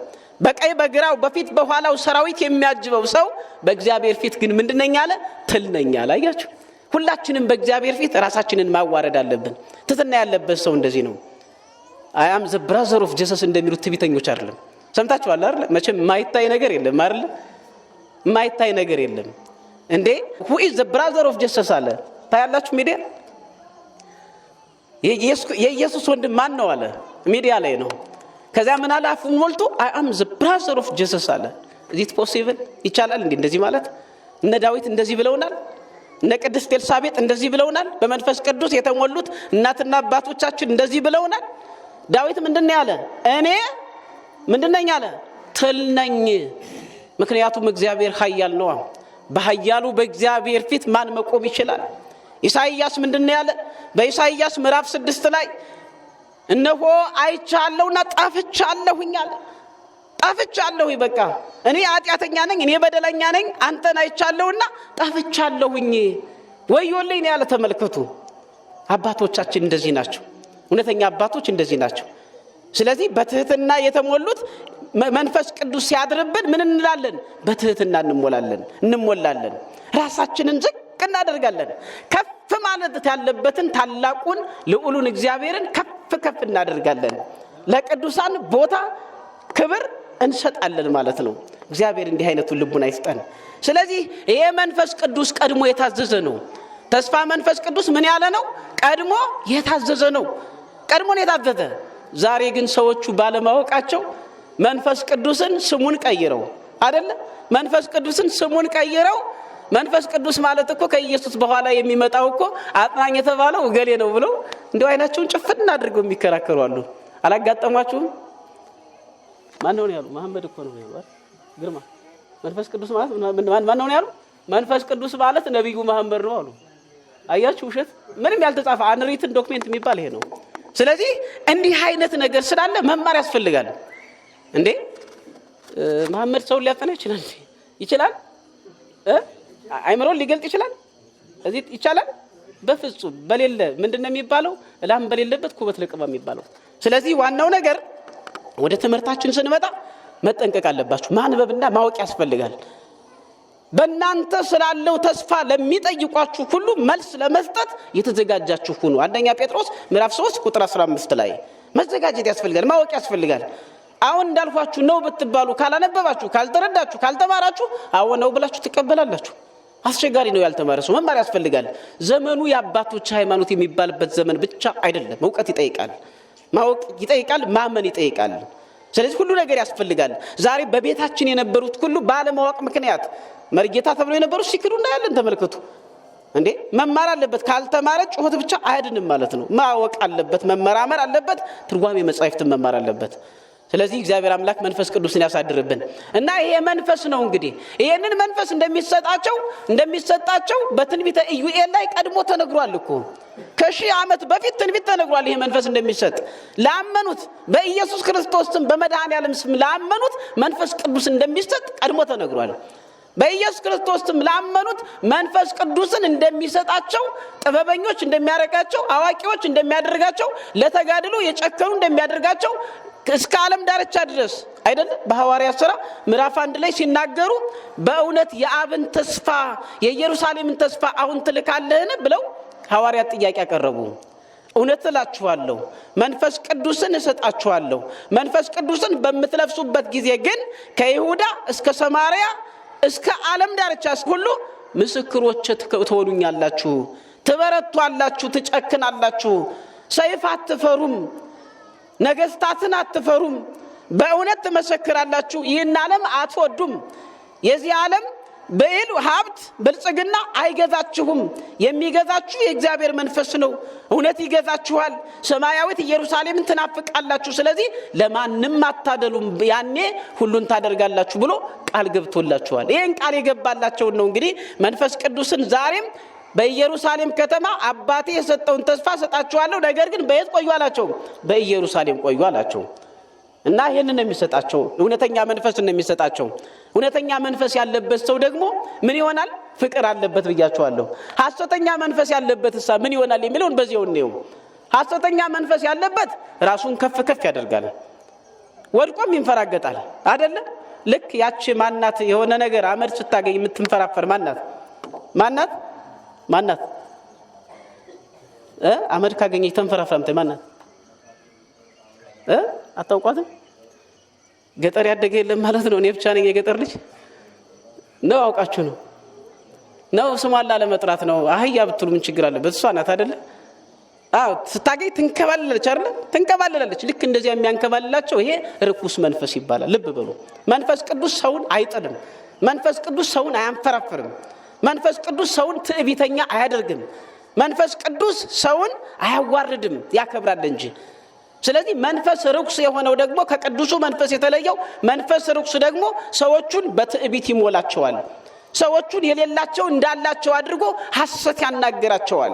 በቀኝ በግራው በፊት በኋላው ሰራዊት የሚያጅበው ሰው በእግዚአብሔር ፊት ግን ምንድነኝ አለ? ትል ነኝ አለ። አያችሁ፣ ሁላችንም በእግዚአብሔር ፊት ራሳችንን ማዋረድ አለብን። ትትና ያለበት ሰው እንደዚህ ነው። I am the brother of Jesus እንደሚሉት ትዕቢተኞች አይደለም። ሰምታችኋል አይደል? መቼም ማይታይ ነገር የለም አይደል? ማይታይ ነገር የለም እንዴ? who is the brother of Jesus አለ። ታያላችሁ ሚዲያ የኢየሱስ ወንድም ማን ነው አለ። ሚዲያ ላይ ነው። ከዛ ምን አለ? አፉን ሞልቶ I am the brother of Jesus አለ። is it possible? ይቻላል እንዴ እንደዚህ ማለት? እነ ዳዊት እንደዚህ ብለውናል። እነ ቅድስት ኤልሳቤጥ እንደዚህ ብለውናል። በመንፈስ ቅዱስ የተሞሉት እናትና አባቶቻችን እንደዚህ ብለውናል። ዳዊት ምንድነው ያለ? እኔ ምንድነኝ አለ? ትል ነኝ። ምክንያቱም እግዚአብሔር ኃያል ነው። በኃያሉ በእግዚአብሔር ፊት ማን መቆም ይችላል? ኢሳይያስ ምንድነው ያለ? በኢሳይያስ ምዕራፍ 6 ላይ እነሆ አይቻለሁና ጣፍቻለሁኝ አለ። ጣፍቻለሁ። በቃ እኔ ኃጢአተኛ ነኝ፣ እኔ በደለኛ ነኝ፣ አንተን አይቻለሁና ጣፍቻለሁኝ ወዮልኝ ያለ። ተመልከቱ፣ አባቶቻችን እንደዚህ ናቸው። እውነተኛ አባቶች እንደዚህ ናቸው። ስለዚህ በትህትና የተሞሉት መንፈስ ቅዱስ ሲያድርብን ምን እንላለን? በትህትና እንሞላለን። ራሳችንን ዝቅ እናደርጋለን። ከፍ ማለት ያለበትን ታላቁን ልዑሉን እግዚአብሔርን ከፍ እናደርጋለን። ለቅዱሳን ቦታ ክብር እንሰጣለን ማለት ነው። እግዚአብሔር እንዲህ አይነቱን ልቡን አይስጠን። ስለዚህ ይሄ መንፈስ ቅዱስ ቀድሞ የታዘዘ ነው። ተስፋ መንፈስ ቅዱስ ምን ያለ ነው? ቀድሞ የታዘዘ ነው። ቀድሞን የታዘዘ። ዛሬ ግን ሰዎቹ ባለማወቃቸው መንፈስ ቅዱስን ስሙን ቀይረው አይደለ? መንፈስ ቅዱስን ስሙን ቀይረው መንፈስ ቅዱስ ማለት እኮ ከኢየሱስ በኋላ የሚመጣው እኮ አጥናኝ የተባለው እገሌ ነው ብለው እንደው አይናቸውን ጭፍን አድርገው የሚከራከሩ አሉ። አላጋጠማችሁም? ማን ነው ያሉ? መሐመድ እኮ ነው ያሉ። ግርማ መንፈስ ቅዱስ ማለት ማን ነው ያሉ? መንፈስ ቅዱስ ማለት ነብዩ መሐመድ ነው አሉ። አያችሁ፣ ውሸት ምንም ያልተጻፈ አንሪትን ዶክመንት የሚባል ይሄ ነው። ስለዚህ እንዲህ አይነት ነገር ስላለ መማር ያስፈልጋል። እንዴ መሐመድ ሰው ሊያጠና ይችላል? አይምሮን ሊገልጥ ይችላል? እዚህ ይቻላል? በፍጹም በሌለ ምንድነው የሚባለው? ላም በሌለበት ኩበት ለቅማ የሚባለው። ስለዚህ ዋናው ነገር ወደ ትምህርታችን ስንመጣ መጠንቀቅ አለባችሁ። ማንበብና ማወቅ ያስፈልጋል። በእናንተ ስላለው ተስፋ ለሚጠይቋችሁ ሁሉ መልስ ለመስጠት የተዘጋጃችሁ ሁኑ። አንደኛ ጴጥሮስ ምዕራፍ 3 ቁጥር 15 ላይ መዘጋጀት ያስፈልጋል፣ ማወቅ ያስፈልጋል። አሁን እንዳልኳችሁ ነው ብትባሉ ካላነበባችሁ፣ ካልተረዳችሁ፣ ካልተማራችሁ አሁን ነው ብላችሁ ትቀበላላችሁ። አስቸጋሪ ነው። ያልተማረ ሰው መማር ያስፈልጋል። ዘመኑ የአባቶች ሃይማኖት የሚባልበት ዘመን ብቻ አይደለም። እውቀት ይጠይቃል፣ ማወቅ ይጠይቃል፣ ማመን ይጠይቃል። ስለዚህ ሁሉ ነገር ያስፈልጋል። ዛሬ በቤታችን የነበሩት ሁሉ ባለማወቅ ምክንያት መርጌታ ተብለው የነበሩት ሲክሩና ያለን ተመልከቱ። እንዴ መማር አለበት። ካልተማረ ጩኸት ብቻ አይድንም ማለት ነው። ማወቅ አለበት፣ መመራመር አለበት፣ ትርጓሜ መጻሕፍትን መማር አለበት። ስለዚህ እግዚአብሔር አምላክ መንፈስ ቅዱስን ያሳድርብን እና ይሄ መንፈስ ነው እንግዲህ ይሄንን መንፈስ እንደሚሰጣቸው በትንቢተ ኢዩኤል ላይ ቀድሞ ተነግሯል እኮ። ከሺህ ዓመት በፊት ትንቢት ተነግሯል። ይሄ መንፈስ እንደሚሰጥ ላመኑት፣ በኢየሱስ ክርስቶስም በመድኃኔዓለም ስም ላመኑት መንፈስ ቅዱስ እንደሚሰጥ ቀድሞ ተነግሯል። በኢየሱስ ክርስቶስም ላመኑት መንፈስ ቅዱስን እንደሚሰጣቸው፣ ጥበበኞች እንደሚያደርጋቸው፣ አዋቂዎች እንደሚያደርጋቸው፣ ለተጋድሎ የጨከኑ እንደሚያደርጋቸው እስከ ዓለም ዳርቻ ድረስ አይደለም። በሐዋርያት ሥራ ምዕራፍ 1 ላይ ሲናገሩ በእውነት የአብን ተስፋ የኢየሩሳሌምን ተስፋ አሁን ትልካለህን ብለው ሐዋርያት ጥያቄ ያቀረቡ። እውነት እላችኋለሁ መንፈስ ቅዱስን እሰጣችኋለሁ፣ መንፈስ ቅዱስን በምትለብሱበት ጊዜ ግን ከይሁዳ እስከ ሰማርያ እስከ ዓለም ዳርቻ ሁሉ ምስክሮች ትሆኑኛላችሁ፣ ትበረቷላችሁ፣ ትጨክናላችሁ፣ ሰይፍ አትፈሩም፣ ነገስታትን አትፈሩም፣ በእውነት ትመሰክራላችሁ፣ ይህን ዓለም አትወዱም፣ የዚህ ዓለም በእሉ ሀብት ብልጽግና አይገዛችሁም፣ የሚገዛችሁ የእግዚአብሔር መንፈስ ነው፣ እውነት ይገዛችኋል፣ ሰማያዊት ኢየሩሳሌምን ትናፍቃላችሁ፣ ስለዚህ ለማንም አታደሉም፣ ያኔ ሁሉን ታደርጋላችሁ ብሎ ቃል ገብቶላችኋል። ይሄን ቃል የገባላቸው ነው እንግዲህ መንፈስ ቅዱስን ዛሬም በኢየሩሳሌም ከተማ አባቴ የሰጠውን ተስፋ ሰጣችኋለሁ፣ ነገር ግን በየት ቆዩ አላቸው? በኢየሩሳሌም ቆዩ አላቸው። እና ይሄንን የሚሰጣቸው እውነተኛ መንፈስ ነው የሚሰጣቸው። እውነተኛ መንፈስ ያለበት ሰው ደግሞ ምን ይሆናል? ፍቅር አለበት ብያቸዋለሁ። ሐሰተኛ መንፈስ ያለበትሳ ምን ይሆናል የሚለውን በዚያው ነው። ሐሰተኛ መንፈስ ያለበት ራሱን ከፍ ከፍ ያደርጋል፣ ወድቆም ይንፈራገጣል አይደለ? ልክ ያቺ ማናት የሆነ ነገር አመድ ስታገኝ የምትንፈራፈር ማናት አመድ ካገኘች ተንፈራፍራምተ ማናት? አታውቋትም? ገጠር ያደገ የለም ማለት ነው። እኔ ብቻ ነኝ የገጠር ልጅ ነው? አውቃችሁ ነው ስሟን ላለመጥራት ነው። አህያ ብትሉ ምን ችግር አለበት? እሷ ናት አይደለ? ስታገኝ ትንከባለለች አይደለ? ትንከባለለች። ልክ እንደዚያ የሚያንከባልላቸው ይሄ ርኩስ መንፈስ ይባላል። ልብ በሉ። መንፈስ ቅዱስ ሰውን አይጥልም። መንፈስ ቅዱስ ሰውን አያንፈራፍርም። መንፈስ ቅዱስ ሰውን ትዕቢተኛ አያደርግም። መንፈስ ቅዱስ ሰውን አያዋርድም፣ ያከብራል እንጂ። ስለዚህ መንፈስ ርኩስ የሆነው ደግሞ ከቅዱሱ መንፈስ የተለየው መንፈስ ርኩስ ደግሞ ሰዎቹን በትዕቢት ይሞላቸዋል። ሰዎቹን የሌላቸው እንዳላቸው አድርጎ ሐሰት ያናግራቸዋል።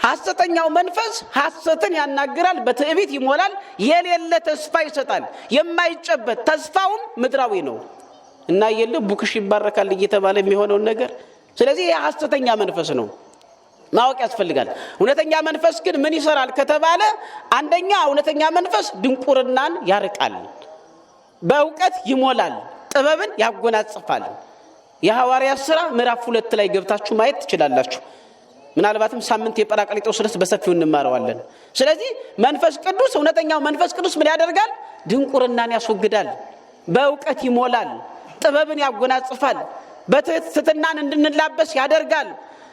ሐሰተኛው መንፈስ ሐሰትን ያናግራል፣ በትዕቢት ይሞላል፣ የሌለ ተስፋ ይሰጣል። የማይጨበት ተስፋውም ምድራዊ ነው እና ቡክሽ ይባረካል እየተባለ የሚሆነው ነገር። ስለዚህ ይሄ ሐሰተኛ መንፈስ ነው፣ ማወቅ ያስፈልጋል። እውነተኛ መንፈስ ግን ምን ይሰራል ከተባለ፣ አንደኛ እውነተኛ መንፈስ ድንቁርናን ያርቃል፣ በእውቀት ይሞላል፣ ጥበብን ያጎናጽፋል። የሐዋርያት ሥራ ምዕራፍ 2 ላይ ገብታችሁ ማየት ትችላላችሁ። ምናልባትም ሳምንት የጰራቅሊጦስ ርዕስ በሰፊው እንማረዋለን። ስለዚህ መንፈስ ቅዱስ እውነተኛው መንፈስ ቅዱስ ምን ያደርጋል? ድንቁርናን ያስወግዳል፣ በእውቀት ይሞላል፣ ጥበብን ያጎናጽፋል፣ በትሕትናን እንድንላበስ ያደርጋል፣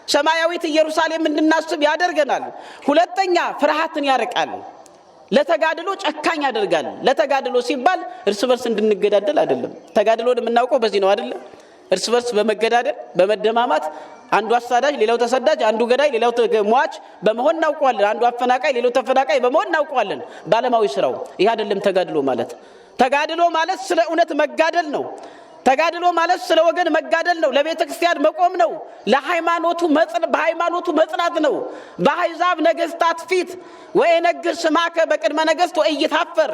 ሰማያዊት ኢየሩሳሌም እንድናስብ ያደርገናል። ሁለተኛ ፍርሃትን ያርቃል፣ ለተጋድሎ ጨካኝ ያደርጋል። ለተጋድሎ ሲባል እርስ በርስ እንድንገዳደል አይደለም። ተጋድሎን የምናውቀው በዚህ ነው አይደለ? እርስ በርስ በመገዳደል በመደማማት አንዱ አሳዳጅ ሌላው ተሰዳጅ፣ አንዱ ገዳይ ሌላው ሟች በመሆን እናውቀዋለን። አንዱ አፈናቃይ ሌላው ተፈናቃይ በመሆን እናውቀዋለን። ባለማዊ ስራው ይሄ አይደለም ተጋድሎ ማለት። ተጋድሎ ማለት ስለ እውነት መጋደል ነው። ተጋድሎ ማለት ስለ ወገን መጋደል ነው። ለቤተ ክርስቲያን መቆም ነው። በሃይማኖቱ መጽናት ነው። በአሕዛብ ነገስታት ፊት ወየነግር ስማከ በቅድመ ነገስት ወኢይታፈር፣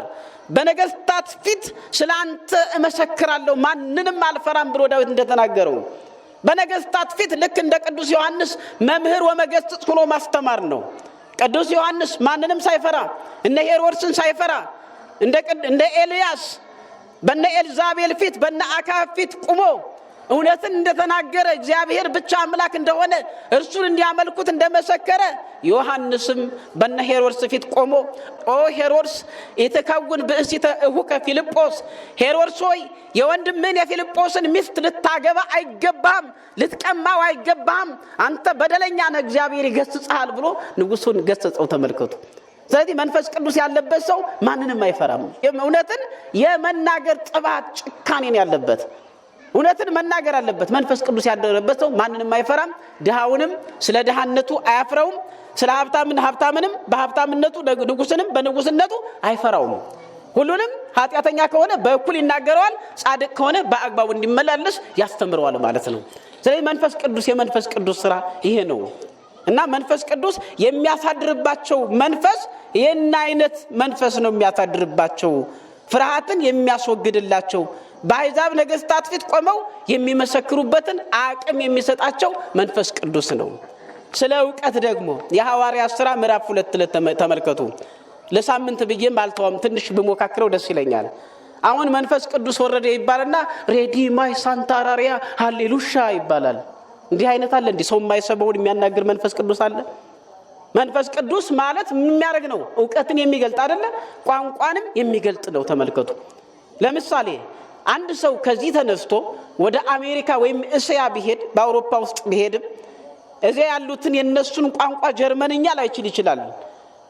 በነገስታት ፊት ስላንተ እመሰክራለሁ ማንንም አልፈራም ብሎ ዳዊት እንደተናገረው በነገስታት ፊት ልክ እንደ ቅዱስ ዮሐንስ መምህር ወመገስጽ ሆኖ ማስተማር ነው። ቅዱስ ዮሐንስ ማንንም ሳይፈራ እነ ሄሮድስን ሳይፈራ እንደ ኤልያስ በነ ኤልዛቤል ፊት በነ አካብ ፊት ቆሞ እውነትን እንደተናገረ እግዚአብሔር ብቻ አምላክ እንደሆነ እርሱን እንዲያመልኩት እንደመሰከረ ዮሐንስም በነ ሄሮድስ ፊት ቆሞ ሄሮድስ የተካውን በእሲተ እሁከ ፊልጶስ፣ ሄሮድስ ሆይ የወንድምን የፊልጶስን ሚስት ልታገባ አይገባም፣ ልትቀማው አይገባም፣ አንተ በደለኛ ነህ፣ እግዚአብሔር ይገስጽሃል ብሎ ንጉሱን ገሰጸው። ተመልከቱ። ስለዚህ መንፈስ ቅዱስ ያለበት ሰው ማንንም አይፈራም። እውነትን የመናገር ጥባት ጭካኔን ያለበት እውነትን መናገር አለበት። መንፈስ ቅዱስ ያደረበት ሰው ማንንም አይፈራም። ድሃውንም ስለ ድሃነቱ አያፍረውም። ስለ ሀብታምንም በሀብታምነቱ፣ ንጉስንም በንጉስነቱ አይፈራውም። ሁሉንም ኃጢአተኛ ከሆነ በእኩል ይናገረዋል፣ ጻድቅ ከሆነ በአግባቡ እንዲመላለስ ያስተምረዋል ማለት ነው። ስለዚህ መንፈስ ቅዱስ የመንፈስ ቅዱስ ስራ ይሄ ነው እና መንፈስ ቅዱስ የሚያሳድርባቸው መንፈስ ይህን አይነት መንፈስ ነው የሚያሳድርባቸው። ፍርሃትን የሚያስወግድላቸው፣ በአሕዛብ ነገስታት ፊት ቆመው የሚመሰክሩበትን አቅም የሚሰጣቸው መንፈስ ቅዱስ ነው። ስለ እውቀት ደግሞ የሐዋርያት ሥራ ምዕራፍ 2 ተመልከቱ። ለሳምንት ብዬም አልተውም፣ ትንሽ ብሞካክረው ደስ ይለኛል። አሁን መንፈስ ቅዱስ ወረደ ይባልና ሬዲማይ ሳንታራሪያ ሃሌሉያ ይባላል። እንዲህ አይነት አለ እንዴ? ሰው የማይሰበውን የሚያናግር መንፈስ ቅዱስ አለ? መንፈስ ቅዱስ ማለት ምን የሚያደርግ ነው? እውቀትን የሚገልጥ አይደለ? ቋንቋንም የሚገልጥ ነው። ተመልከቱ። ለምሳሌ አንድ ሰው ከዚህ ተነስቶ ወደ አሜሪካ ወይም እስያ ቢሄድ፣ በአውሮፓ ውስጥ ቢሄድም እዚያ ያሉትን የነሱን ቋንቋ ጀርመንኛ ላይችል ይችላል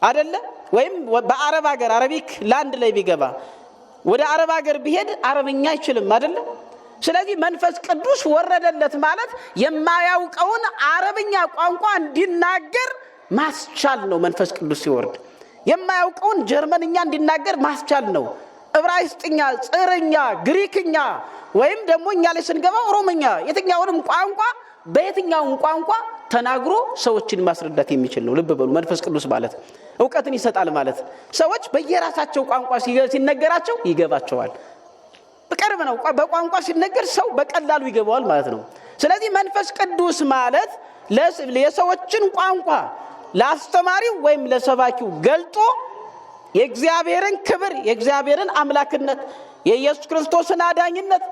አይደለ? ወይም በአረብ ሀገር አረቢክ ላንድ ላይ ቢገባ ወደ አረብ ሀገር ቢሄድ አረብኛ አይችልም አይደለ? ስለዚህ መንፈስ ቅዱስ ወረደለት ማለት የማያውቀውን አረብኛ ቋንቋ እንዲናገር ማስቻል ነው። መንፈስ ቅዱስ ሲወርድ የማያውቀውን ጀርመንኛ እንዲናገር ማስቻል ነው። ዕብራይስጥኛ፣ ጽርኛ፣ ግሪክኛ ወይም ደግሞ እኛ ላይ ስንገባ ኦሮምኛ፣ የትኛውንም ቋንቋ በየትኛውም ቋንቋ ተናግሮ ሰዎችን ማስረዳት የሚችል ነው። ልብ በሉ። መንፈስ ቅዱስ ማለት እውቀትን ይሰጣል ማለት ሰዎች በየራሳቸው ቋንቋ ሲነገራቸው ይገባቸዋል። በቅርብ ነው። በቋንቋ ሲነገር ሰው በቀላሉ ይገባዋል ማለት ነው። ስለዚህ መንፈስ ቅዱስ ማለት ለሰዎችን ቋንቋ ለአስተማሪው ወይም ለሰባኪው ገልጦ የእግዚአብሔርን ክብር የእግዚአብሔርን አምላክነት የኢየሱስ ክርስቶስን አዳኝነት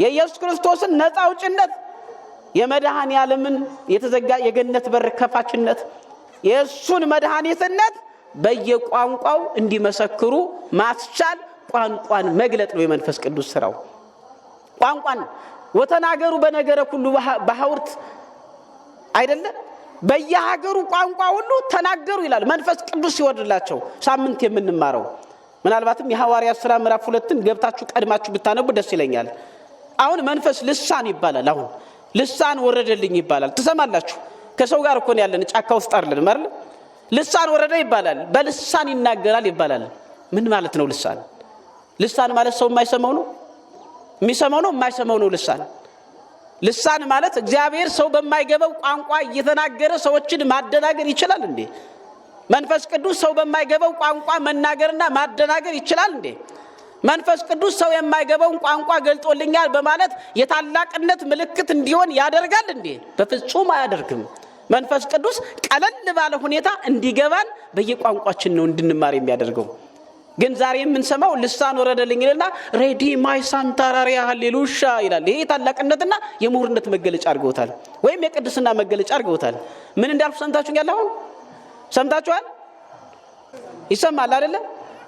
የኢየሱስ ክርስቶስን ነፃ አውጭነት የመድኃኔ ዓለምን የተዘጋ የገነት በር ከፋችነት የእሱን መድኃኒትነት በየቋንቋው እንዲመሰክሩ ማስቻል ቋንቋን መግለጥ ነው የመንፈስ ቅዱስ ስራው። ቋንቋን ወተናገሩ በነገረ ሁሉ በሐውርት አይደለም በየሀገሩ ቋንቋ ሁሉ ተናገሩ ይላል መንፈስ ቅዱስ ሲወርድላቸው። ሳምንት የምንማረው ምናልባትም የሐዋርያት ሥራ ምዕራፍ 2ን ገብታችሁ ቀድማችሁ ብታነቡ ደስ ይለኛል። አሁን መንፈስ ልሳን ይባላል። አሁን ልሳን ወረደልኝ ይባላል። ትሰማላችሁ? ከሰው ጋር እኮ ነው ያለን፣ ጫካ ውስጥ አይደለም ማለት ልሳን ወረደ ይባላል። በልሳን ይናገራል ይባላል። ምን ማለት ነው ልሳን? ልሳን ማለት ሰው የማይሰማው ነው? የሚሰማው ነው? የማይሰማው ነው ልሳን? ልሳን ማለት እግዚአብሔር ሰው በማይገባው ቋንቋ እየተናገረ ሰዎችን ማደናገር ይችላል እንዴ? መንፈስ ቅዱስ ሰው በማይገባው ቋንቋ መናገርና ማደናገር ይችላል እንዴ? መንፈስ ቅዱስ ሰው የማይገባውን ቋንቋ ገልጦልኛል በማለት የታላቅነት ምልክት እንዲሆን ያደርጋል እንዴ? በፍጹም አያደርግም። መንፈስ ቅዱስ ቀለል ባለ ሁኔታ እንዲገባን በየቋንቋችን ነው እንድንማር የሚያደርገው። ግን ዛሬ የምንሰማው ልሳን ወረደልኝ ይልና ሬዲ ማይ ሳንታራሪያ ሃሌሉያ ይላል። ይሄ ታላቅነትና የምሁርነት መገለጫ አድርገውታል፣ ወይም የቅድስና መገለጫ አድርገውታል። ምን እንዳልኩ ሰምታችሁኛል? አሁን ሰምታችኋል? ይሰማል አይደለ?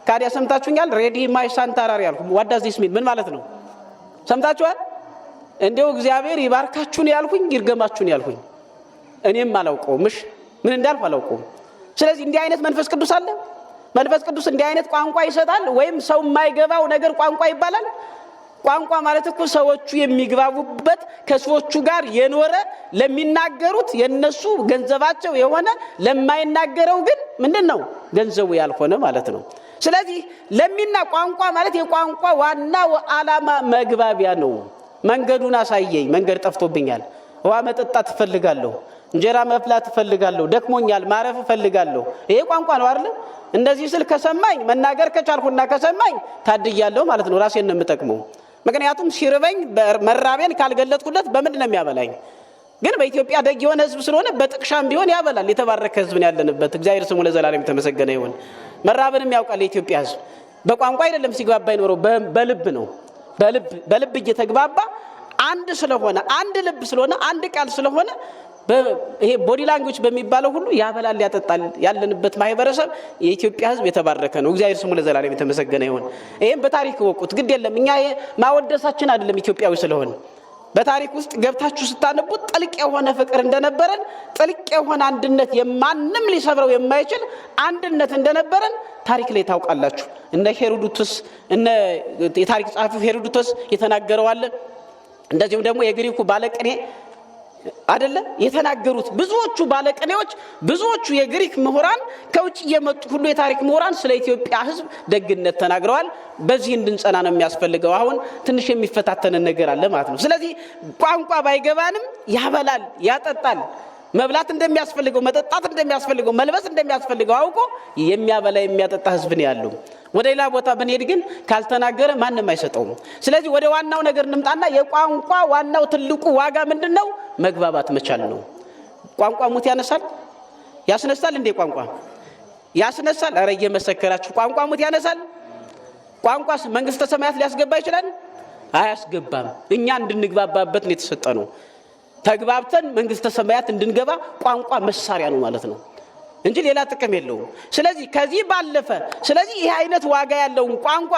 ካዲያ ሰምታችሁኛል? ሬዲ ማይ ሳንታራሪያ አልኩ። ዋት ዳዝ ዲስ ሚን? ምን ማለት ነው? ሰምታችኋል? እንደው እግዚአብሔር ይባርካችሁን ያልኩኝ ይርገማችሁን ያልኩኝ እኔም አላውቀውም። እሺ ምን እንዳልኩ አላውቀውም። ስለዚህ እንዲህ አይነት መንፈስ ቅዱስ አለ። መንፈስ ቅዱስ እንዲህ አይነት ቋንቋ ይሰጣል፣ ወይም ሰው የማይገባው ነገር ቋንቋ ይባላል። ቋንቋ ማለት እኮ ሰዎቹ የሚግባቡበት ከሰዎቹ ጋር የኖረ ለሚናገሩት የነሱ ገንዘባቸው የሆነ ለማይናገረው ግን ምንድነው ገንዘቡ ያልሆነ ማለት ነው። ስለዚህ ቋንቋ ማለት የቋንቋ ዋናው ዓላማ መግባቢያ ነው። መንገዱን አሳየኝ፣ መንገድ ጠፍቶብኛል፣ ውሃ መጠጣት እፈልጋለሁ፣ እንጀራ መብላት እፈልጋለሁ፣ ደክሞኛል፣ ማረፍ እፈልጋለሁ። ይሄ ቋንቋ ነው አይደል? እንደዚህ ስል ከሰማኝ መናገር ከቻልኩና ከሰማኝ ታድያለሁ ማለት ነው። ራሴን ነው የምጠቅመው። ምክንያቱም ሲርበኝ መራቤን ካልገለጥኩለት በምንድን ነው የሚያበላኝ? ግን በኢትዮጵያ ደግ የሆነ ህዝብ ስለሆነ በጥቅሻም ቢሆን ያበላል። የተባረከ ህዝብ ነው ያለንበት። እግዚአብሔር ስሙ ለዘላለም የተመሰገነ ይሁን። መራብንም ያውቃል የኢትዮጵያ ህዝብ። በቋንቋ አይደለም ሲግባባ ይኖረው፣ በልብ ነው። በልብ እየተግባባ አንድ ስለሆነ አንድ ልብ ስለሆነ አንድ ቃል ስለሆነ ይሄ ቦዲ ላንጉዌጅ በሚባለው ሁሉ ያበላል ያጠጣል። ያለንበት ማህበረሰብ የኢትዮጵያ ህዝብ የተባረከ ነው። እግዚአብሔር ስሙ ለዘላለም የተመሰገነ ይሁን። ይሄን በታሪክ ወቁት። ግድ የለም እኛ ማወደሳችን አይደለም ኢትዮጵያዊ ስለሆነ በታሪክ ውስጥ ገብታችሁ ስታነቡት ጥልቅ የሆነ ፍቅር እንደነበረን፣ ጥልቅ የሆነ አንድነት የማንም ሊሰብረው የማይችል አንድነት እንደነበረን ታሪክ ላይ ታውቃላችሁ። እነ ሄሮዶተስ የታሪክ ጸሐፊው ሄሮዶተስ የተናገረው አለ። እንደዚሁም ደግሞ የግሪኩ ባለቅኔ አይደለ የተናገሩት ብዙዎቹ ባለቅኔዎች፣ ብዙዎቹ የግሪክ ምሁራን ከውጭ የመጡ ሁሉ የታሪክ ምሁራን ስለ ኢትዮጵያ ህዝብ ደግነት ተናግረዋል። በዚህ እንድንጸና ነው የሚያስፈልገው። አሁን ትንሽ የሚፈታተንን ነገር አለ ማለት ነው። ስለዚህ ቋንቋ ባይገባንም ያበላል፣ ያጠጣል። መብላት እንደሚያስፈልገው፣ መጠጣት እንደሚያስፈልገው፣ መልበስ እንደሚያስፈልገው አውቆ የሚያበላ የሚያጠጣ ህዝብ ነው ያለው። ወደ ሌላ ቦታ ብንሄድ ግን ካልተናገረ ማንም አይሰጠውም። ስለዚህ ወደ ዋናው ነገር እንምጣና የቋንቋ ዋናው ትልቁ ዋጋ ምንድነው? መግባባት መቻል ነው። ቋንቋ ሙት ያነሳል ያስነሳል እንዴ? ቋንቋ ያስነሳል። አረ እየመሰከራችሁ ቋንቋ ሙት ያነሳል። ቋንቋስ መንግስተ ሰማያት ሊያስገባ ይችላል? አያስገባም። እኛ እንድንግባባበት ነው የተሰጠነው። ተግባብተን መንግስተ ሰማያት እንድንገባ ቋንቋ መሳሪያ ነው ማለት ነው እንጂ ሌላ ጥቅም የለውም። ስለዚህ ከዚህ ባለፈ ይሄ አይነት ዋጋ ያለውን ቋንቋ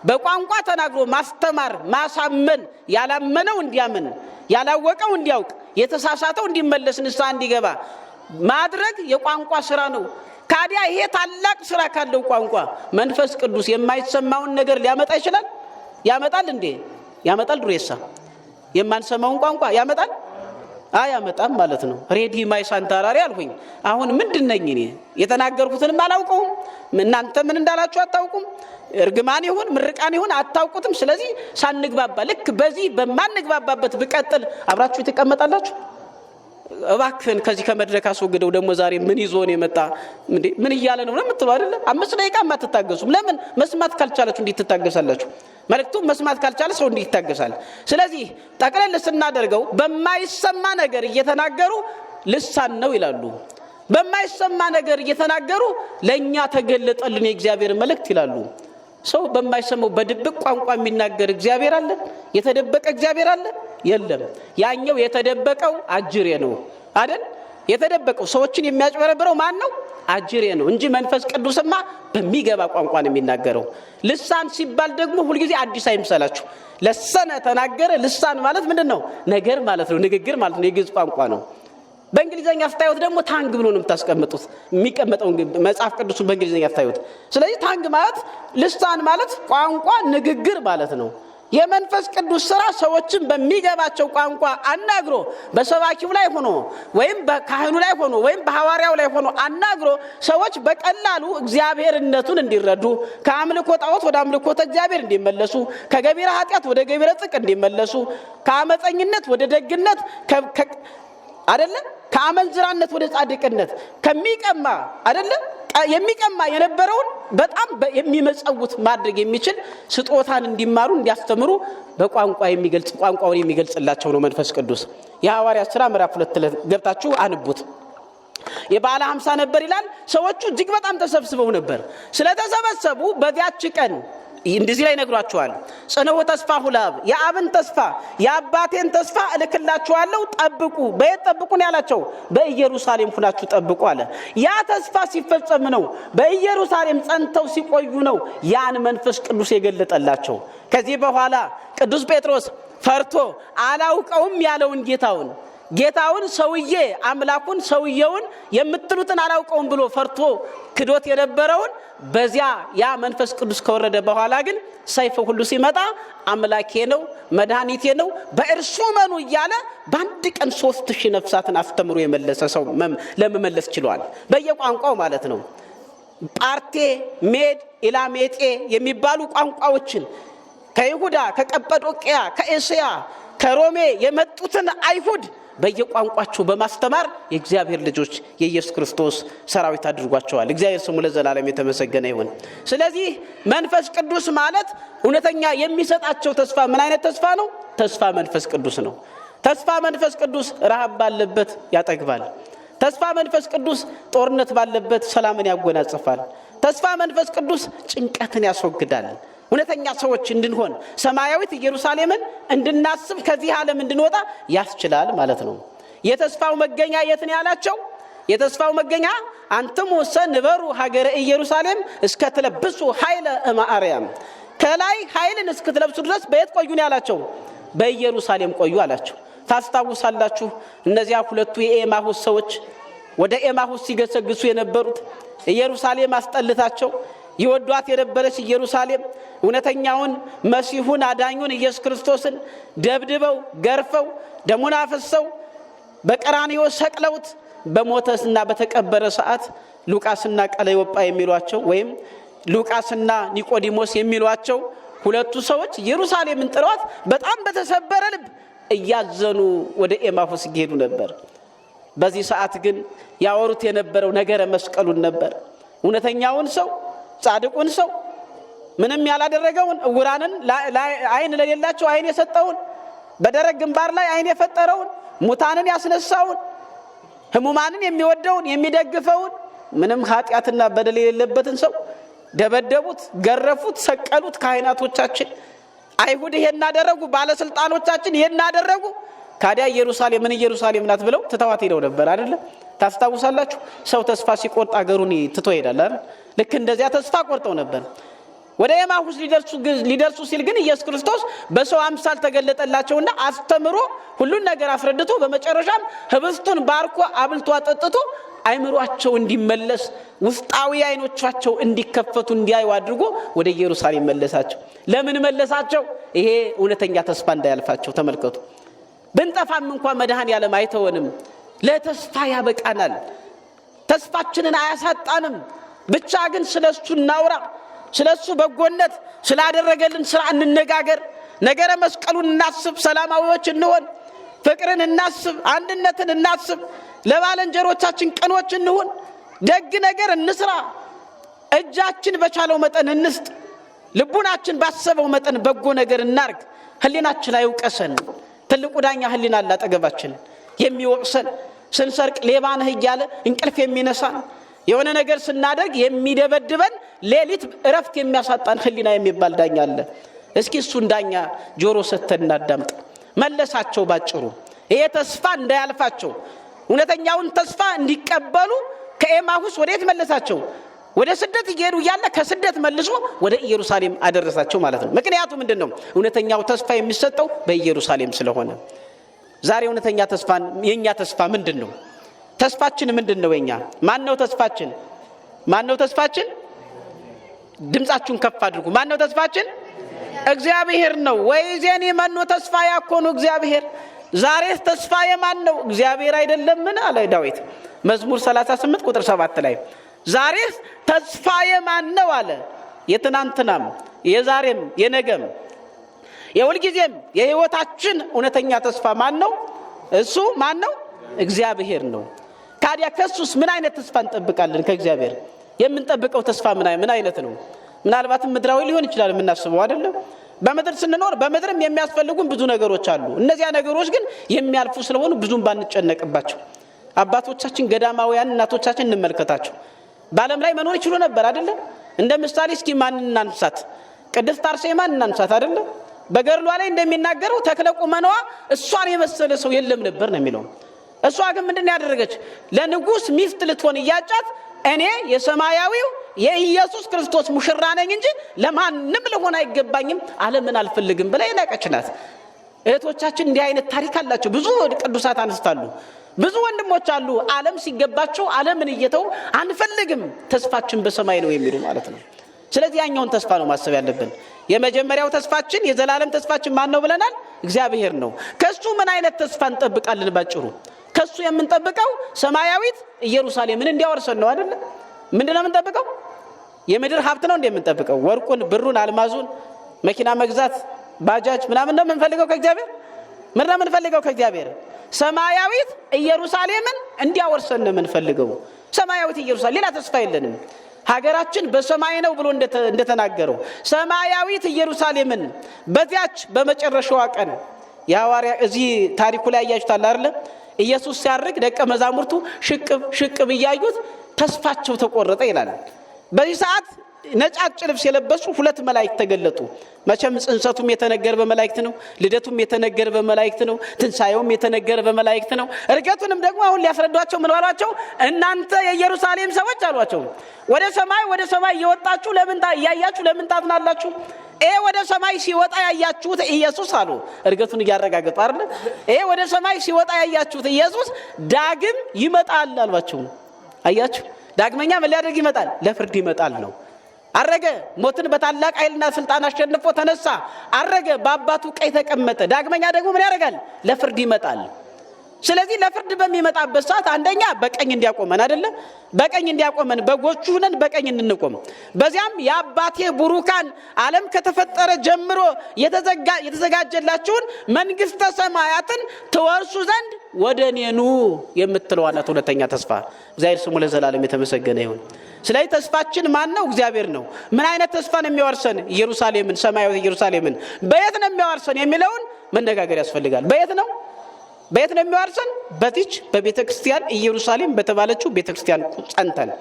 በቋንቋ ተናግሮ ማስተማር፣ ማሳመን፣ ያላመነው እንዲያምን፣ ያላወቀው እንዲያውቅ፣ የተሳሳተው እንዲመለስ፣ ንስሐ እንዲገባ ማድረግ የቋንቋ ስራ ነው። ካዲያ ይሄ ታላቅ ስራ ካለው ቋንቋ መንፈስ ቅዱስ የማይሰማውን ነገር ሊያመጣ ይችላል? ያመጣል እንዴ? ያመጣል። ዱሬሳ የማንሰማውን ቋንቋ ያመጣል? አያመጣም ማለት ነው። ሬዲ ማይ ሳንታራሪ አልኩኝ። አሁን ምንድነኝ እኔ? የተናገርኩትንም አላውቀውም፣ እናንተ ምን እንዳላችሁ አታውቁም። እርግማን ይሁን ምርቃን ይሁን አታውቁትም። ስለዚህ ሳንግባባ ልክ በዚህ በማንግባባበት ብቀጥል አብራችሁ ትቀመጣላችሁ? እባክህን ከዚህ ከመድረክ አስወግደው። ደግሞ ዛሬ ምን ይዞ ነው የመጣ? ምን እያለ ነው የምትሉ አይደለ? 5 ደቂቃ ማትታገሱም። ለምን? መስማት ካልቻላችሁ እንዴት ትታገሳላችሁ? መልእክቱ መስማት ካልቻለ ሰው እንዴት ይታገሳል? ስለዚህ ጠቅለል ስናደርገው በማይሰማ ነገር እየተናገሩ ልሳን ነው ይላሉ። በማይሰማ ነገር እየተናገሩ ለኛ ተገለጠልን የእግዚአብሔር መልእክት ይላሉ። ሰው በማይሰማው በድብቅ ቋንቋ የሚናገር እግዚአብሔር አለ? የተደበቀ እግዚአብሔር አለ? የለም። ያኛው የተደበቀው አጅሬ ነው አይደል? የተደበቀው ሰዎችን የሚያጭበረብረው ማን ነው? አጅሬ ነው እንጂ መንፈስ ቅዱስማ በሚገባ ቋንቋ ነው የሚናገረው። ልሳን ሲባል ደግሞ ሁሉ ጊዜ አዲስ አይምሰላችሁ። ለሰነ ተናገረ። ልሳን ማለት ምንድነው? ነገር ማለት ነው፣ ንግግር ማለት ነው፣ የግዕዝ ቋንቋ ነው። በእንግሊዘኛ አስተያዩት ደግሞ ታንግ ብሎ ነው የምታስቀምጡት። የሚቀመጠው መጽሐፍ ቅዱስ በእንግሊዘኛ አስተያዩት። ስለዚህ ታንግ ማለት ልሳን ማለት ቋንቋ፣ ንግግር ማለት ነው። የመንፈስ ቅዱስ ሥራ ሰዎችን በሚገባቸው ቋንቋ አናግሮ በሰባኪው ላይ ሆኖ ወይም በካህኑ ላይ ሆኖ ወይም በሐዋርያው ላይ ሆኖ አናግሮ ሰዎች በቀላሉ እግዚአብሔርነቱን እንዲረዱ፣ ከአምልኮ ጣዖት ወደ አምልኮተ እግዚአብሔር እንዲመለሱ፣ ከገቢረ ኃጢአት ወደ ገቢረ ጽድቅ እንዲመለሱ፣ ከአመፀኝነት ወደ ደግነት አይደለ፣ ከአመንዝራነት ወደ ጻድቅነት፣ ከሚቀማ አይደለ የሚቀማ የነበረውን በጣም የሚመጸውት ማድረግ የሚችል ስጦታን እንዲማሩ እንዲያስተምሩ በቋንቋ የሚገልጽ ቋንቋውን የሚገልጽላቸው ነው መንፈስ ቅዱስ። የሐዋርያት ሥራ ምዕራፍ 2 ገብታችሁ አንቡት። የበዓለ 50 ነበር ይላል። ሰዎቹ እጅግ በጣም ተሰብስበው ነበር። ስለተሰበሰቡ በዚያች ቀን እንደዚህ ላይ ነግሯቸዋል። ጽንዑ ተስፋሁ ለአብ፣ የአብን ተስፋ የአባቴን ተስፋ እልክላችኋለሁ፣ ጠብቁ። በየት ጠብቁን ያላቸው? በኢየሩሳሌም ሁናችሁ ጠብቁ አለ። ያ ተስፋ ሲፈጸም ነው፣ በኢየሩሳሌም ጸንተው ሲቆዩ ነው ያን መንፈስ ቅዱስ የገለጠላቸው። ከዚህ በኋላ ቅዱስ ጴጥሮስ ፈርቶ አላውቀውም ያለውን ጌታውን ሰውዬ አምላኩን ሰውየውን የምትሉትን አላውቀውም ብሎ ፈርቶ ክዶት የነበረውን በዚያ ያ መንፈስ ቅዱስ ከወረደ በኋላ ግን ሰይፍ ሁሉ ሲመጣ አምላኬ ነው መድኃኒቴ ነው በእርሱ መኑ እያለ በአንድ ቀን 3000 ነፍሳትን አስተምሮ የመለሰ ሰው ለመመለስ ችሏል። በየቋንቋው ማለት ነው። ጳርቴ፣ ሜድ፣ ኢላሜጤ የሚባሉ ቋንቋዎችን ከይሁዳ፣ ከቀጰዶቅያ፣ ከኤስያ፣ ከሮሜ የመጡትን አይሁድ በየቋንቋቸው በማስተማር የእግዚአብሔር ልጆች የኢየሱስ ክርስቶስ ሰራዊት አድርጓቸዋል። እግዚአብሔር ስሙ ለዘላለም የተመሰገነ ይሁን። ስለዚህ መንፈስ ቅዱስ ማለት እውነተኛ የሚሰጣቸው ተስፋ ምን አይነት ተስፋ ነው? ተስፋ መንፈስ ቅዱስ ነው። ተስፋ መንፈስ ቅዱስ ረሃብ ባለበት ያጠግባል። ተስፋ መንፈስ ቅዱስ ጦርነት ባለበት ሰላምን ያጎናጽፋል። ተስፋ መንፈስ ቅዱስ ጭንቀትን ያስወግዳል። እውነተኛ ሰዎች እንድንሆን ሰማያዊት ኢየሩሳሌምን እንድናስብ ከዚህ ዓለም እንድንወጣ ያስችላል ማለት ነው። የተስፋው መገኛ የት ነው ያላቸው? የተስፋው መገኛ አንተም ወሰንበሩ ሀገረ ኢየሩሳሌም እስከ ተለብሱ ኃይለ እማርያም፣ ከላይ ኃይልን እስክትለብሱ ድረስ በየት ቆዩ ነው ያላቸው? በኢየሩሳሌም ቆዩ አላቸው። ታስታውሳላችሁ እነዚያ ሁለቱ የኤማሁስ ሰዎች ወደ ኤማሁስ ሲገሰግሱ የነበሩት ኢየሩሳሌም አስጠልታቸው ይወዷት የነበረች ኢየሩሳሌም እውነተኛውን መሲሁን አዳኙን ኢየሱስ ክርስቶስን ደብድበው ገርፈው ደሙን አፍሰው በቀራንዮ ሰቅለውት በሞተና በተቀበረ ሰዓት ሉቃስና ቀለዮጳ የሚሏቸው ወይም ሉቃስና ኒቆዲሞስ የሚሏቸው ሁለቱ ሰዎች ኢየሩሳሌምን ጥለዋት በጣም በተሰበረ ልብ እያዘኑ ወደ ኤማሁስ ይሄዱ ነበር። በዚህ ሰዓት ግን ያወሩት የነበረው ነገረ መስቀሉን ነበር። እውነተኛውን ሰው ጻድቁን ሰው ምንም ያላደረገውን ዕውራንን አይን ለሌላቸው አይን የሰጠውን በደረቅ ግንባር ላይ አይን የፈጠረውን ሙታንን ያስነሳውን ህሙማንን የሚወደውን የሚደግፈውን ምንም ኃጢአትና በደል የሌለበትን ሰው ደበደቡት፣ ገረፉት፣ ሰቀሉት። ካህናቶቻችን አይሁድ ይሄን አደረጉ፣ ባለስልጣኖቻችን ይሄን አደረጉ። ካዲያ ኢየሩሳሌም ናት ብለው ትተዋት ሄደው ነበር አይደል? ታስታውሳላችሁ? ሰው ተስፋ ሲቆርጥ አገሩን ትቶ ይሄዳል አይደል? ልክ እንደዚያ ተስፋ ቆርጠው ነበር። ወደ ኤማሁስ ሊደርሱ ሲል ግን ኢየሱስ ክርስቶስ በሰው አምሳል ተገለጠላቸውና አስተምሮ ሁሉን ነገር አስረድቶ በመጨረሻም ህብስቱን ባርኮ አብልቶ አጠጥቶ አይምሯቸው እንዲመለስ ውስጣዊ አይኖቻቸው እንዲከፈቱ እንዲያዩ አድርጎ ወደ ኢየሩሳሌም መለሳቸው። ለምን መለሳቸው? ይሄ እውነተኛ ተስፋ እንዳያልፋቸው። ተመልከቱ። ብንጠፋም እንኳን መድኃኔዓለም አይተወንም፣ ለተስፋ ያበቃናል፣ ተስፋችንን አያሳጣንም። ብቻ ግን ስለሱ እናውራ፣ ስለሱ በጎነት ስላደረገልን ስራ እንነጋገር፣ ነገረ መስቀሉን እናስብ፣ ሰላማዊዎች እንሆን፣ ፍቅርን እናስብ፣ አንድነትን እናስብ፣ ለባልንጀሮቻችን ቅኖች እንሁን፣ ደግ ነገር እንስራ፣ እጃችን በቻለው መጠን እንስጥ፣ ልቡናችን ባሰበው መጠን በጎ ነገር እናርግ። ህሊናችን አይውቀሰን። ትልቁ ዳኛ ህሊና አለ አጠገባችን የሚወቅሰን። ስንሰርቅ ሌባ ነህ እያለ እንቅልፍ የሚነሳን፣ የሆነ ነገር ስናደርግ የሚደበድበን፣ ሌሊት እረፍት የሚያሳጣን ህሊና የሚባል ዳኛ አለ። እስኪ እሱን ዳኛ ጆሮ ሰጥተን እናዳምጥ። መለሳቸው ባጭሩ ይሄ ተስፋ እንዳያልፋቸው፣ እውነተኛውን ተስፋ እንዲቀበሉ ከኤማሁስ ወዴት መለሳቸው? ወደ ስደት እየሄዱ እያለ ከስደት መልሶ ወደ ኢየሩሳሌም አደረሳቸው ማለት ነው። ምክንያቱ ምንድነው? እውነተኛው ተስፋ የሚሰጠው በኢየሩሳሌም ስለሆነ። ዛሬ እውነተኛ ተስፋ የኛ ተስፋ ምንድነው? ተስፋችን ምንድነው? የኛ ማነው ተስፋችን? ማነው ተስፋችን? ድምጻችሁን ከፍ አድርጉ። ማነው ተስፋችን? እግዚአብሔር ነው። ወይዘኒ ማኑ ተስፋ ያኮኑ እግዚአብሔር። ዛሬ ተስፋ የማን ነው? እግዚአብሔር አይደለምን አለ ዳዊት መዝሙር 38 ቁጥር 7 ላይ። ዛሬ ተስፋ የማን ነው አለ። የትናንትናም የዛሬም የነገም የሁልጊዜም የህይወታችን እውነተኛ ተስፋ ማን ነው? እሱ ማን ነው? እግዚአብሔር ነው። ታዲያ ከሱስ ምን አይነት ተስፋ እንጠብቃለን? ከእግዚአብሔር የምንጠብቀው ተስፋ ምን አይነት ነው? ምናልባትም ምድራዊ ሊሆን ይችላል የምናስበው አይደለም። በምድር ስንኖር በምድርም የሚያስፈልጉን ብዙ ነገሮች አሉ። እነዚያ ነገሮች ግን የሚያልፉ ስለሆኑ ብዙም ባንጨነቅባቸው። አባቶቻችን ገዳማውያን እናቶቻችን እንመልከታቸው። በዓለም ላይ መኖር ይችሉ ነበር አይደለም። እንደ ምሳሌ እስኪ ማን እናንሳት? ቅድስት አርሴማን እናንሳት አይደለም። በገድሏ ላይ እንደሚናገረው ተክለ ቁመናዋ እሷን የመሰለ ሰው የለም ነበር ነው የሚለው። እሷ ግን ምንድን ያደረገች? ለንጉስ ሚስት ልትሆን እያጫት እኔ የሰማያዊው የኢየሱስ ክርስቶስ ሙሽራ ነኝ እንጂ ለማንም ልሆን አይገባኝም፣ ዓለምን አልፈልግም ብላ የናቀች ናት። እህቶቻችን እንዲህ አይነት ታሪክ አላቸው። ብዙ ቅዱሳት አንስታሉ። ብዙ ወንድሞች አሉ ዓለም ሲገባቸው ዓለምን እየተው አንፈልግም፣ ተስፋችን በሰማይ ነው የሚሉ ማለት ነው። ስለዚህ ያኛውን ተስፋ ነው ማሰብ ያለብን። የመጀመሪያው ተስፋችን የዘላለም ተስፋችን ማን ነው ብለናል? እግዚአብሔር ነው። ከሱ ምን አይነት ተስፋ እንጠብቃለን? ባጭሩ ከሱ የምንጠብቀው ሰማያዊት ኢየሩሳሌምን እንዲያወርሰን ነው አይደል? ምንድነው የምንጠብቀው? የምድር ሀብት ነው እንደምንጠብቀው? ወርቁን፣ ብሩን፣ አልማዙን፣ መኪና መግዛት፣ ባጃጅ ምናምን ነው የምንፈልገው ከእግዚአብሔር? ምን ነው የምንፈልገው ከእግዚአብሔር? ሰማያዊት ኢየሩሳሌምን እንዲያወርሰን ነው የምንፈልገው። ሰማያዊት ኢየሩሳሌም፣ ሌላ ተስፋ የለንም። ሀገራችን በሰማይ ነው ብሎ እንደተናገረው ሰማያዊት ኢየሩሳሌምን በዚያች በመጨረሻዋ ቀን ያዋሪያ እዚህ ታሪኩ ላይ ያያችሁታል አይደል? ኢየሱስ ሲያርግ ደቀ መዛሙርቱ ሽቅብ እያዩት ተስፋቸው ተቆረጠ ይላል። በዚህ ሰዓት ነጫጭ ልብስ የለበሱ ሁለት መላእክት ተገለጡ። መቼም ጽንሰቱም የተነገረ በመላእክት ነው፣ ልደቱም የተነገረ በመላእክት ነው፣ ትንሳኤውም የተነገረ በመላእክት ነው። እርገቱንም ደግሞ አሁን ሊያስረዷቸው ምን ባሏቸው? እናንተ የኢየሩሳሌም ሰዎች አሏቸው፣ ወደ ሰማይ እየወጣችሁ ለምን ያያችሁ ለምን ታዝናላችሁ? ይሄ ወደ ሰማይ ሲወጣ ያያችሁት ኢየሱስ አሉ። እርገቱን እያረጋገጡ አይደል? ይሄ ወደ ሰማይ ሲወጣ ያያችሁት ኢየሱስ ዳግም ይመጣል አሏቸው። አያችሁ፣ ዳግመኛ ምን ሊያደርግ ይመጣል? ለፍርድ ይመጣል ነው። አረገ፣ ሞትን በታላቅ ኃይልና ስልጣን አሸንፎ ተነሳ፣ አረገ፣ በአባቱ ቀኝ ተቀመጠ። ዳግመኛ ደግሞ ምን ያደርጋል? ለፍርድ ይመጣል። ስለዚህ ለፍርድ በሚመጣበት ሰዓት አንደኛ በቀኝ እንዲያቆመን አይደለ? በቀኝ እንዲያቆመን በጎቹ ነን፣ በቀኝ እንንቆም። በዚያም የአባቴ ቡሩካን ዓለም ከተፈጠረ ጀምሮ የተዘጋጀላችሁን መንግስተ ሰማያትን ትወርሱ ዘንድ ወደ እኔ ኑ የምትለዋ ናት እውነተኛ ተስፋ። እግዚአብሔር ስሙ ለዘላለም የተመሰገነ ይሁን። ስለዚህ ተስፋችን ማን ነው? እግዚአብሔር ነው። ምን አይነት ተስፋ ነው የሚያወርሰን? ኢየሩሳሌምን፣ ሰማያዊት ኢየሩሳሌምን። በየት ነው የሚያወርሰን የሚለውን መነጋገር ያስፈልጋል። በየት ነው የሚያወርሰን? በዚች በቤተ ክርስቲያን ኢየሩሳሌም በተባለችው ቤተ ክርስቲያን ጸንተን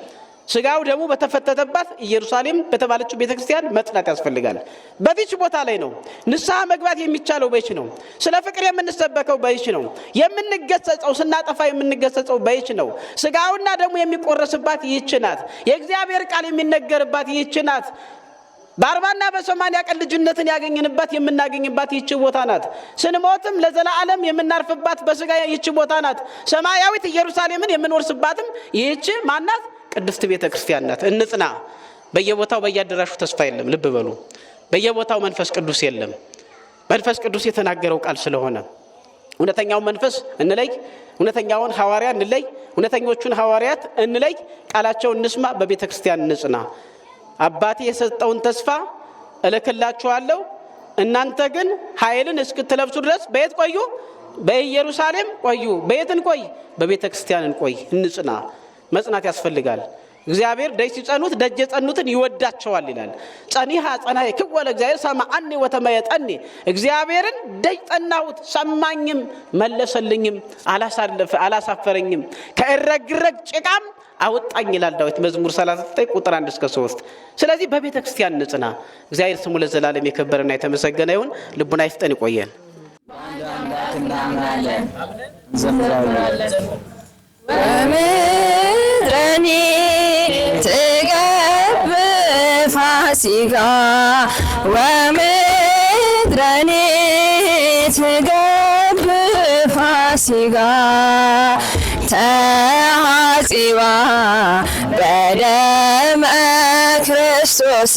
ስጋው ደግሞ በተፈተተባት ኢየሩሳሌም በተባለችው ቤተ ክርስቲያን መጽናት ያስፈልጋል። በዚች ቦታ ላይ ነው ንስሐ መግባት የሚቻለው። በይች ነው ስለ ፍቅር የምንሰበከው። በይች ነው የምንገሰጸው፣ ስናጠፋ የምንገሰጸው በይች ነው። ስጋውና ደግሞ የሚቆረስባት ይህች ናት። የእግዚአብሔር ቃል የሚነገርባት ይህች ናት። በ40ና በ80 ቀን ልጅነትን ያገኘንባት የምናገኝባት ይህች ቦታ ናት። ስንሞትም ለዘላለም የምናርፍባት በስጋ ይህች ቦታ ናት። ሰማያዊት ኢየሩሳሌምን የምንወርስባትም ይህች ማናት? ቅድስት ቤተ ክርስቲያን ናት። እንጽና። በየቦታው በያደራሹ ተስፋ የለም። ልብ በሉ። በየቦታው መንፈስ ቅዱስ የለም። መንፈስ ቅዱስ የተናገረው ቃል ስለሆነ እውነተኛውን መንፈስ እንለይ፣ እውነተኛውን ሐዋርያ እንለይ፣ እውነተኞቹን ሐዋርያት እንለይ፣ ቃላቸውን እንስማ፣ በቤተ ክርስቲያን እንጽና። አባቴ የሰጠውን ተስፋ እልክላችኋለሁ፣ እናንተ ግን ኃይልን እስክትለብሱ ድረስ በየት ቆዩ? በኢየሩሳሌም ቆዩ። በየት እንቆይ? በቤተ ክርስቲያን እንቆይ፣ እንጽና። መጽናት ያስፈልጋል። እግዚአብሔር ደጅ ሲጸኑት ደጅ የጸኑትን ይወዳቸዋል ይላል። ጸኒሃ ጸናይ ከወለ እግዚአብሔር ሰማዓኒ ወተመየጠኒ እግዚአብሔርን ደጅ ጸናሁት ሰማኝም መለሰልኝም አላሳፈረኝም ከእረግረግ ጭቃም አወጣኝ ይላል ዳዊት መዝሙር 39 ቁጥር 1 እስከ 3። ስለዚህ በቤተ ክርስቲያን ንጽና። እግዚአብሔር ስሙ ለዘላለም የከበረና የተመሰገነ ይሁን። ልቡና ይፍጠን ይቆየን። ወምድረኒ ትገብ ፋሲካ ወምድረኒ ትገብ ፋሲካ ተሐጺባ በደመ ክርስቶስ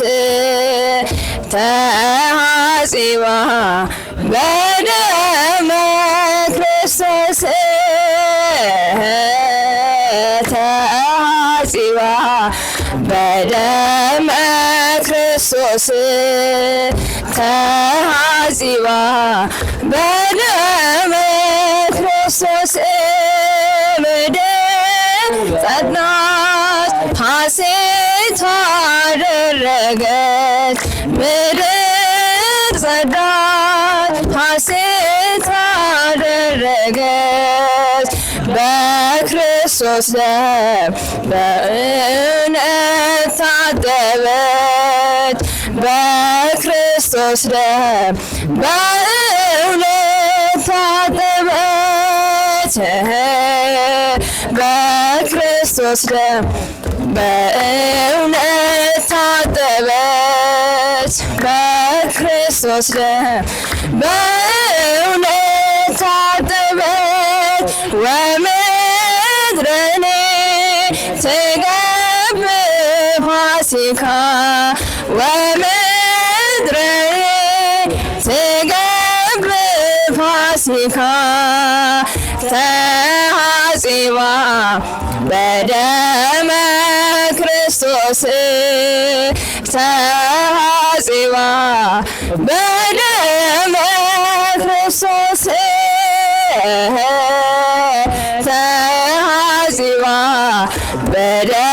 ተሐጺባ በደመ ክርስቶስ ተሐጺባ በደመ ክርስቶስ ተሐጺባ በደመ ክርስቶስ ምድር ጸናች ሐሴት አደረገች ምድር ጸናች ሐሴት አደረገች በክርስቶስ ደም በእውነት ታጠበች በክርስቶስ ደም በእውነት ታጠበች በክርስቶስ ደም በእውነት ታጠበች በክርስቶስ ደም በእውነት ታጠበች ወምድረኒ ትገብ ፋሲካ ወምድረኒ ትገብ ፋሲካ ተሐጺባ በደመ ክርስቶስ ተሐጺባ በደመ ክርስቶስ ተሐጺባ በደመ